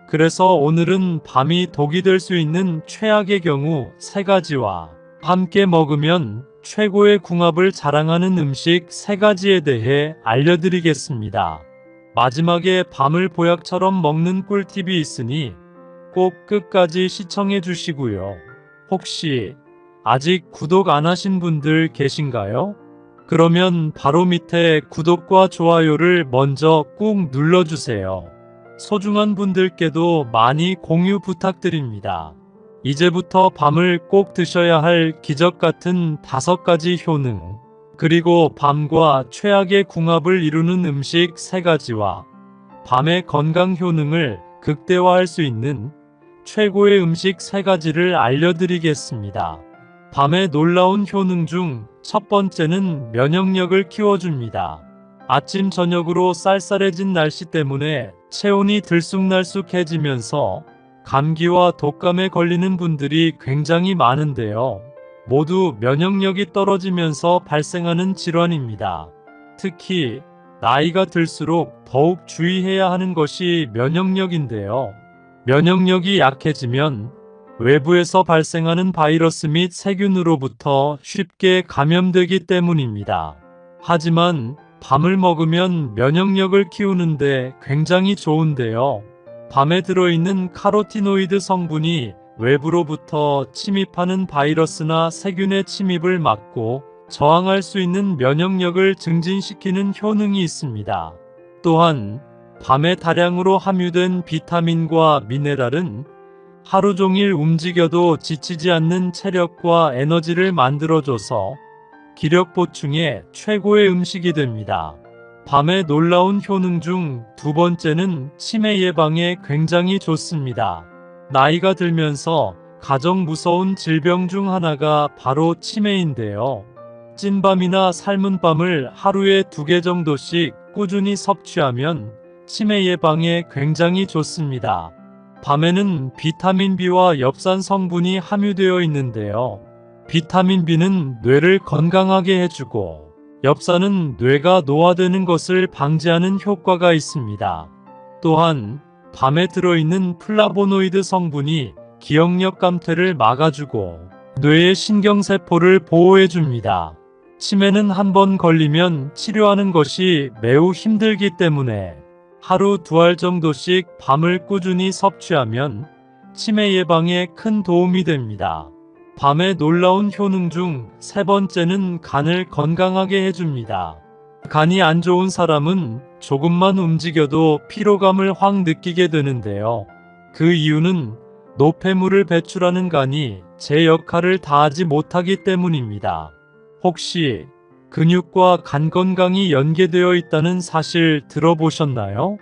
그래서 오늘은 밤이 독이 될 수 있는 최악의 경우 3가지와 함께 먹으면 최고의 궁합을 자랑하는 음식 3가지에 대해 알려드리겠습니다. 마지막에 밤을 보약처럼 먹는 꿀팁이 있으니 꼭 끝까지 시청해 주시고요. 혹시 아직 구독 안 하신 분들 계신가요? 그러면 바로 밑에 구독과 좋아요를 먼저 꾹 눌러주세요. 소중한 분들께도 많이 공유 부탁드립니다. 이제부터 밤을 꼭 드셔야 할 기적 같은 5가지 효능, 그리고 밤과 최악의 궁합을 이루는 음식 3가지와 밤의 건강 효능을 극대화할 수 있는 최고의 음식 3가지를 알려드리겠습니다. 밤의 놀라운 효능 중 첫 번째는 면역력을 키워줍니다. 아침 저녁으로 쌀쌀해진 날씨 때문에 체온이 들쑥날쑥해지면서 감기와 독감에 걸리는 분들이 굉장히 많은데요. 모두 면역력이 떨어지면서 발생하는 질환입니다. 특히 나이가 들수록 더욱 주의해야 하는 것이 면역력인데요. 면역력이 약해지면 외부에서 발생하는 바이러스 및 세균으로부터 쉽게 감염되기 때문입니다. 하지만 밤을 먹으면 면역력을 키우는데 굉장히 좋은데요. 밤에 들어있는 카로티노이드 성분이 외부로부터 침입하는 바이러스나 세균의 침입을 막고 저항할 수 있는 면역력을 증진시키는 효능이 있습니다. 또한 밤에 다량으로 함유된 비타민과 미네랄은 하루 종일 움직여도 지치지 않는 체력과 에너지를 만들어줘서 기력 보충에 최고의 음식이 됩니다. 밤의 놀라운 효능 중 2번째는 치매 예방에 굉장히 좋습니다. 나이가 들면서 가장 무서운 질병 중 하나가 바로 치매인데요. 찐밤이나 삶은 밤을 하루에 2개 정도씩 꾸준히 섭취하면 치매 예방에 굉장히 좋습니다. 밤에는 비타민 B와 엽산 성분이 함유되어 있는데요. 비타민 B는 뇌를 건강하게 해주고, 엽산은 뇌가 노화되는 것을 방지하는 효과가 있습니다. 또한 밤에 들어있는 플라보노이드 성분이 기억력 감퇴를 막아주고 뇌의 신경세포를 보호해줍니다. 치매는 한번 걸리면 치료하는 것이 매우 힘들기 때문에 하루 2알 정도씩 밤을 꾸준히 섭취하면 치매 예방에 큰 도움이 됩니다. 밤의 놀라운 효능 중 3번째는 간을 건강하게 해줍니다. 간이 안 좋은 사람은 조금만 움직여도 피로감을 확 느끼게 되는데요. 그 이유는 노폐물을 배출하는 간이 제 역할을 다하지 못하기 때문입니다. 혹시 근육과 간 건강이 연계되어 있다는 사실 들어보셨나요?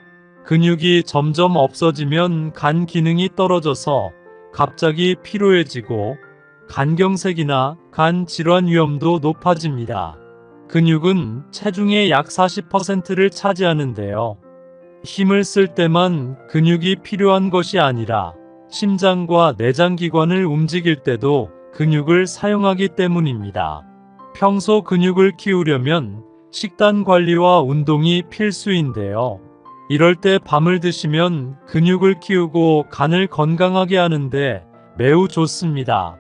근육이 점점 없어지면 간 기능이 떨어져서 갑자기 피로해지고 간경색이나 간 질환 위험도 높아집니다. 근육은 체중의 약 40%를 차지하는데요. 힘을 쓸 때만 근육이 필요한 것이 아니라 심장과 내장기관을 움직일 때도 근육을 사용하기 때문입니다. 평소 근육을 키우려면 식단 관리와 운동이 필수인데요. 이럴 때 밤을 드시면 근육을 키우고 간을 건강하게 하는데 매우 좋습니다.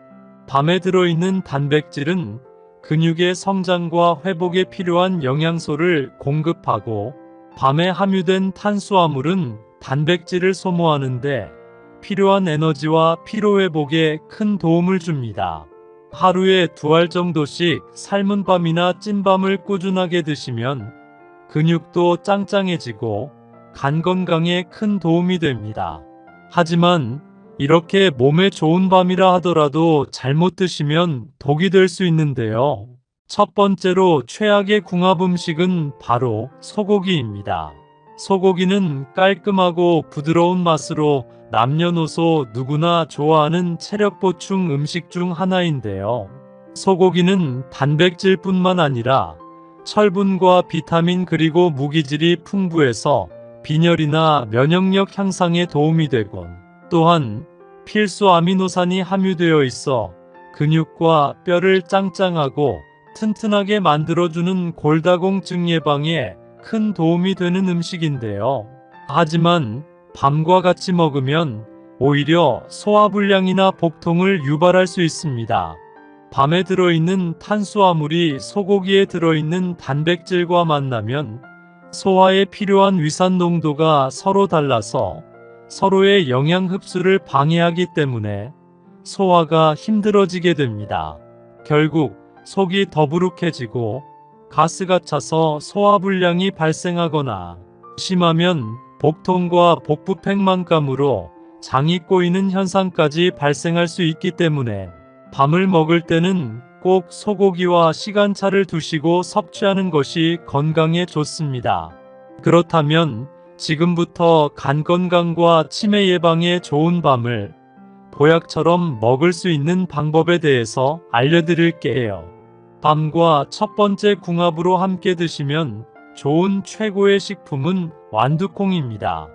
밤에 들어있는 단백질은 근육의 성장과 회복에 필요한 영양소를 공급하고, 밤에 함유된 탄수화물은 단백질을 소모하는데 필요한 에너지와 피로회복에 큰 도움을 줍니다. 하루에 2알 정도씩 삶은 밤이나 찐밤을 꾸준하게 드시면 근육도 짱짱해지고 간 건강에 큰 도움이 됩니다. 하지만 이렇게 몸에 좋은 밤이라 하더라도 잘못 드시면 독이 될 수 있는데요. 첫 번째로 최악의 궁합 음식은 바로 소고기입니다. 소고기는 깔끔하고 부드러운 맛으로 남녀노소 누구나 좋아하는 체력 보충 음식 중 하나인데요. 소고기는 단백질뿐만 아니라 철분과 비타민 그리고 무기질이 풍부해서 빈혈이나 면역력 향상에 도움이 되곤 또한 필수 아미노산이 함유되어 있어 근육과 뼈를 짱짱하고 튼튼하게 만들어주는 골다공증 예방에 큰 도움이 되는 음식인데요. 하지만 밤과 같이 먹으면 오히려 소화불량이나 복통을 유발할 수 있습니다. 밤에 들어있는 탄수화물이 소고기에 들어있는 단백질과 만나면 소화에 필요한 위산 농도가 서로 달라서 서로의 영양 흡수를 방해하기 때문에 소화가 힘들어지게 됩니다. 결국 속이 더부룩해지고 가스가 차서 소화불량이 발생하거나 심하면 복통과 복부 팽만감으로 장이 꼬이는 현상까지 발생할 수 있기 때문에 밤을 먹을 때는 꼭 소고기와 시간차를 두시고 섭취하는 것이 건강에 좋습니다. 그렇다면 지금부터 간 건강과 치매 예방에 좋은 밤을 보약처럼 먹을 수 있는 방법에 대해서 알려드릴게요. 밤과 첫 번째 궁합으로 함께 드시면 좋은 최고의 식품은 완두콩입니다.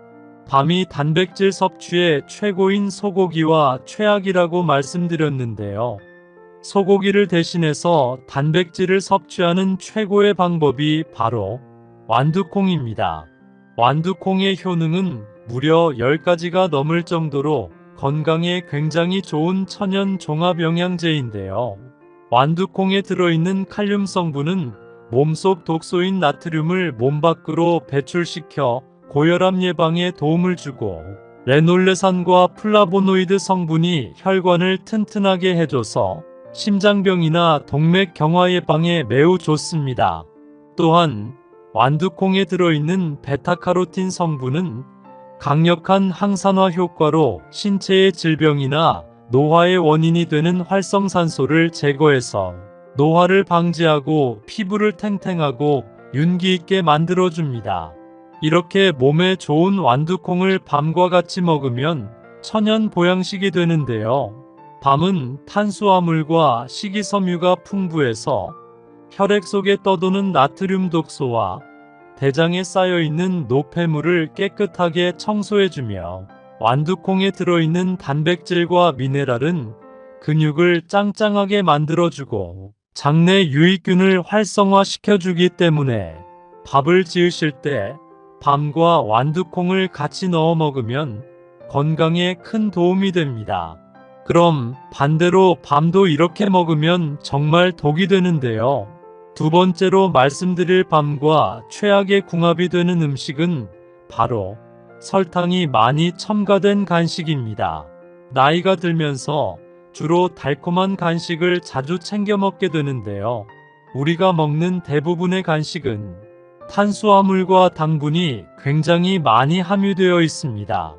밤이 단백질 섭취의 최고인 소고기와 최악이라고 말씀드렸는데요. 소고기를 대신해서 단백질을 섭취하는 최고의 방법이 바로 완두콩입니다. 완두콩의 효능은 무려 10가지가 넘을 정도로 건강에 굉장히 좋은 천연 종합 영양제인데요. 완두콩에 들어있는 칼륨 성분은 몸속 독소인 나트륨을 몸 밖으로 배출시켜 고혈압 예방에 도움을 주고 레놀레산과 플라보노이드 성분이 혈관을 튼튼하게 해줘서 심장병이나 동맥 경화 예방에 매우 좋습니다. 또한 완두콩에 들어있는 베타카로틴 성분은 강력한 항산화 효과로 신체의 질병이나 노화의 원인이 되는 활성산소를 제거해서 노화를 방지하고 피부를 탱탱하고 윤기 있게 만들어줍니다. 이렇게 몸에 좋은 완두콩을 밤과 같이 먹으면 천연 보양식이 되는데요. 밤은 탄수화물과 식이섬유가 풍부해서 혈액 속에 떠도는 나트륨 독소와 대장에 쌓여있는 노폐물을 깨끗하게 청소해주며 완두콩에 들어있는 단백질과 미네랄은 근육을 짱짱하게 만들어주고 장내 유익균을 활성화시켜주기 때문에 밥을 지으실 때 밤과 완두콩을 같이 넣어 먹으면 건강에 큰 도움이 됩니다. 그럼 반대로 밤도 이렇게 먹으면 정말 독이 되는데요. 두 번째로 말씀드릴 밤과 최악의 궁합이 되는 음식은 바로 설탕이 많이 첨가된 간식입니다. 나이가 들면서 주로 달콤한 간식을 자주 챙겨 먹게 되는데요. 우리가 먹는 대부분의 간식은 탄수화물과 당분이 굉장히 많이 함유되어 있습니다.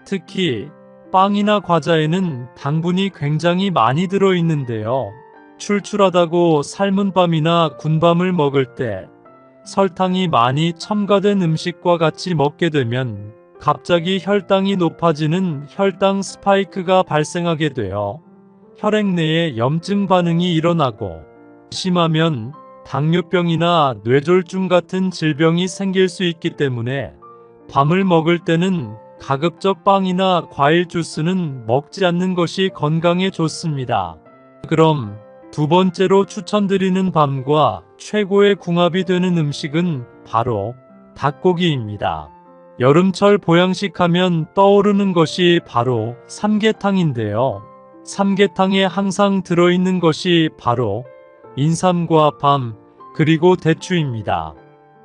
특히 빵이나 과자에는 당분이 굉장히 많이 들어있는데요. 출출하다고 삶은 밤이나 군밤을 먹을 때 설탕이 많이 첨가된 음식과 같이 먹게 되면 갑자기 혈당이 높아지는 혈당 스파이크가 발생하게 되어 혈액 내에 염증 반응이 일어나고 심하면 당뇨병이나 뇌졸중 같은 질병이 생길 수 있기 때문에 밤을 먹을 때는 가급적 빵이나 과일 주스는 먹지 않는 것이 건강에 좋습니다. 그럼 두 번째로 추천드리는 밤과 최고의 궁합이 되는 음식은 바로 닭고기입니다. 여름철 보양식 하면 떠오르는 것이 바로 삼계탕인데요. 삼계탕에 항상 들어있는 것이 바로 인삼과 밤, 그리고 대추입니다.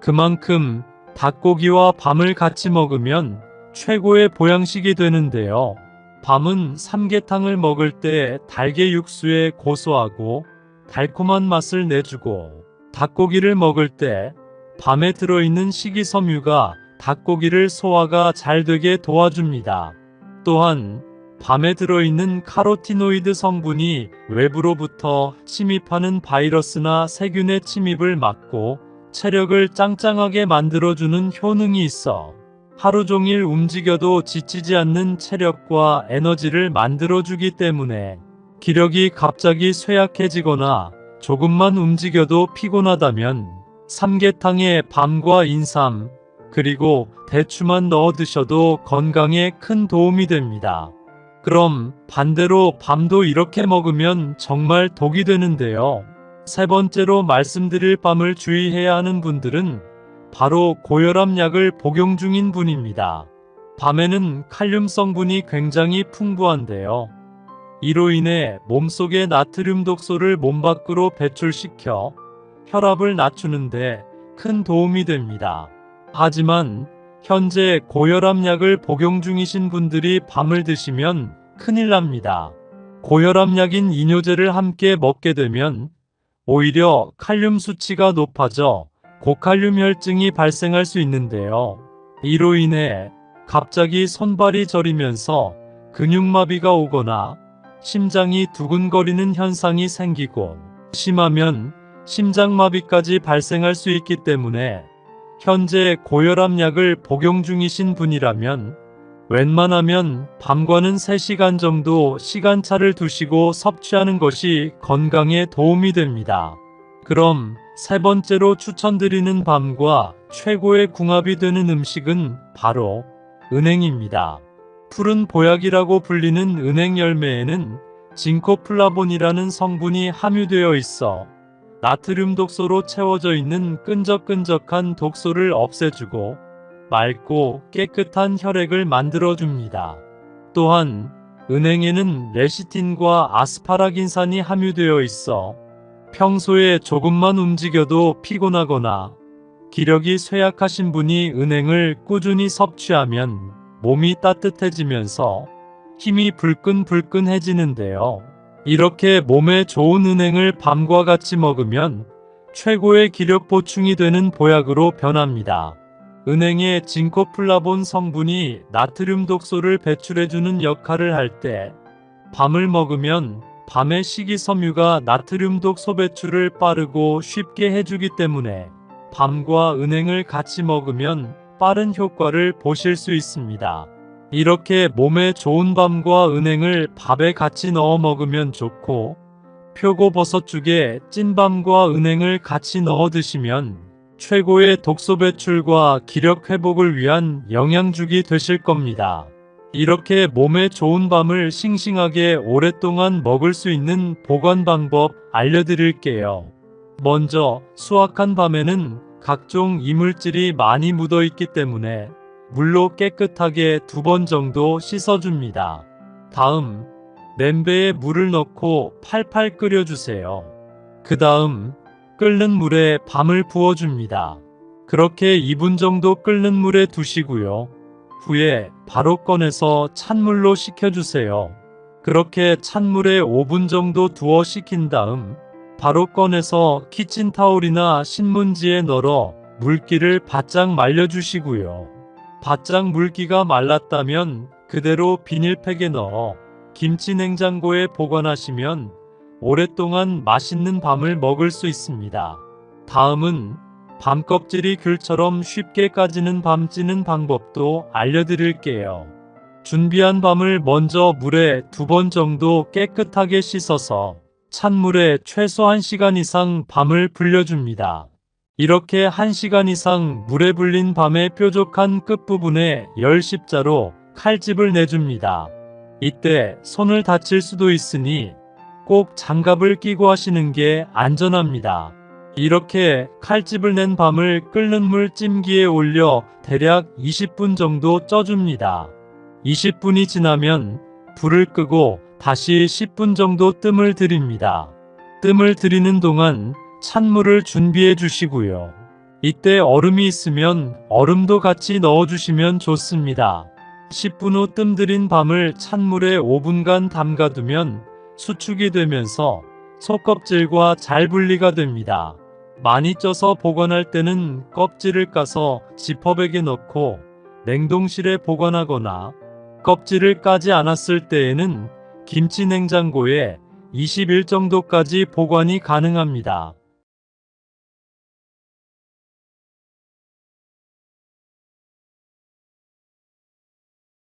그만큼 닭고기와 밤을 같이 먹으면 최고의 보양식이 되는데요. 밤은 삼계탕을 먹을 때 달걀 육수의 고소하고 달콤한 맛을 내주고 닭고기를 먹을 때 밤에 들어있는 식이섬유가 닭고기를 소화가 잘 되게 도와줍니다. 또한 밤에 들어있는 카로티노이드 성분이 외부로부터 침입하는 바이러스나 세균의 침입을 막고 체력을 짱짱하게 만들어주는 효능이 있어 하루 종일 움직여도 지치지 않는 체력과 에너지를 만들어주기 때문에 기력이 갑자기 쇠약해지거나 조금만 움직여도 피곤하다면 삼계탕에 밤과 인삼, 그리고 대추만 넣어 드셔도 건강에 큰 도움이 됩니다. 그럼 반대로 밤도 이렇게 먹으면 정말 독이 되는데요. 세 번째로 말씀드릴 밤을 주의해야 하는 분들은 바로 고혈압 약을 복용 중인 분입니다. 밤에는 칼륨 성분이 굉장히 풍부한데요. 이로 인해 몸속의 나트륨 독소를 몸 밖으로 배출시켜 혈압을 낮추는데 큰 도움이 됩니다. 하지만 현재 고혈압 약을 복용 중이신 분들이 밤을 드시면 큰일 납니다. 고혈압 약인 이뇨제를 함께 먹게 되면 오히려 칼륨 수치가 높아져 고칼륨 혈증이 발생할 수 있는데요. 이로 인해 갑자기 손발이 저리면서 근육마비가 오거나 심장이 두근거리는 현상이 생기고 심하면 심장마비까지 발생할 수 있기 때문에 현재 고혈압 약을 복용 중이신 분이라면 웬만하면 밤과는 3시간 정도 시간차를 두시고 섭취하는 것이 건강에 도움이 됩니다. 그럼 세 번째로 추천드리는 밤과 최고의 궁합이 되는 음식은 바로 은행입니다. 푸른 보약이라고 불리는 은행 열매에는 징코플라본이라는 성분이 함유되어 있어 나트륨 독소로 채워져 있는 끈적끈적한 독소를 없애주고 맑고 깨끗한 혈액을 만들어줍니다. 또한 은행에는 레시틴과 아스파라긴산이 함유되어 있어 평소에 조금만 움직여도 피곤하거나 기력이 쇠약하신 분이 은행을 꾸준히 섭취하면 몸이 따뜻해지면서 힘이 불끈불끈해지는데요. 이렇게 몸에 좋은 은행을 밤과 같이 먹으면 최고의 기력 보충이 되는 보약으로 변합니다. 은행의 징코플라본 성분이 나트륨 독소를 배출해주는 역할을 할 때 밤을 먹으면 밤의 식이섬유가 나트륨 독소 배출을 빠르고 쉽게 해주기 때문에 밤과 은행을 같이 먹으면 빠른 효과를 보실 수 있습니다. 이렇게 몸에 좋은 밤과 은행을 밥에 같이 넣어 먹으면 좋고 표고버섯죽에 찐밤과 은행을 같이 넣어 드시면 최고의 독소 배출과 기력 회복을 위한 영양죽이 되실 겁니다. 이렇게 몸에 좋은 밤을 싱싱하게 오랫동안 먹을 수 있는 보관 방법 알려드릴게요. 먼저 수확한 밤에는 각종 이물질이 많이 묻어 있기 때문에 물로 깨끗하게 2번 정도 씻어줍니다. 다음 냄비에 물을 넣고 팔팔 끓여주세요. 그 다음 끓는 물에 밤을 부어줍니다. 그렇게 2분 정도 끓는 물에 두시고요. 후에 바로 꺼내서 찬물로 식혀주세요. 그렇게 찬물에 5분 정도 두어 식힌 다음 바로 꺼내서 키친타올이나 신문지에 널어 물기를 바짝 말려주시고요. 바짝 물기가 말랐다면 그대로 비닐팩에 넣어 김치 냉장고에 보관하시면 오랫동안 맛있는 밤을 먹을 수 있습니다. 다음은 밤 껍질이 귤처럼 쉽게 까지는 밤 찌는 방법도 알려드릴게요. 준비한 밤을 먼저 물에 2번 정도 깨끗하게 씻어서 찬물에 최소 1시간 이상 밤을 불려줍니다. 이렇게 1시간 이상 물에 불린 밤의 뾰족한 끝부분에 열 십자로 칼집을 내줍니다. 이때 손을 다칠 수도 있으니 꼭 장갑을 끼고 하시는 게 안전합니다. 이렇게 칼집을 낸 밤을 끓는 물 찜기에 올려 대략 20분 정도 쪄줍니다. 20분이 지나면 불을 끄고 다시 10분 정도 뜸을 들입니다. 뜸을 들이는 동안 찬물을 준비해 주시고요. 이때 얼음이 있으면 얼음도 같이 넣어주시면 좋습니다. 10분 후 뜸 들인 밤을 찬물에 5분간 담가두면 수축이 되면서 속껍질과 잘 분리가 됩니다. 많이 쪄서 보관할 때는 껍질을 까서 지퍼백에 넣고 냉동실에 보관하거나 껍질을 까지 않았을 때에는 김치 냉장고에 20일 정도까지 보관이 가능합니다.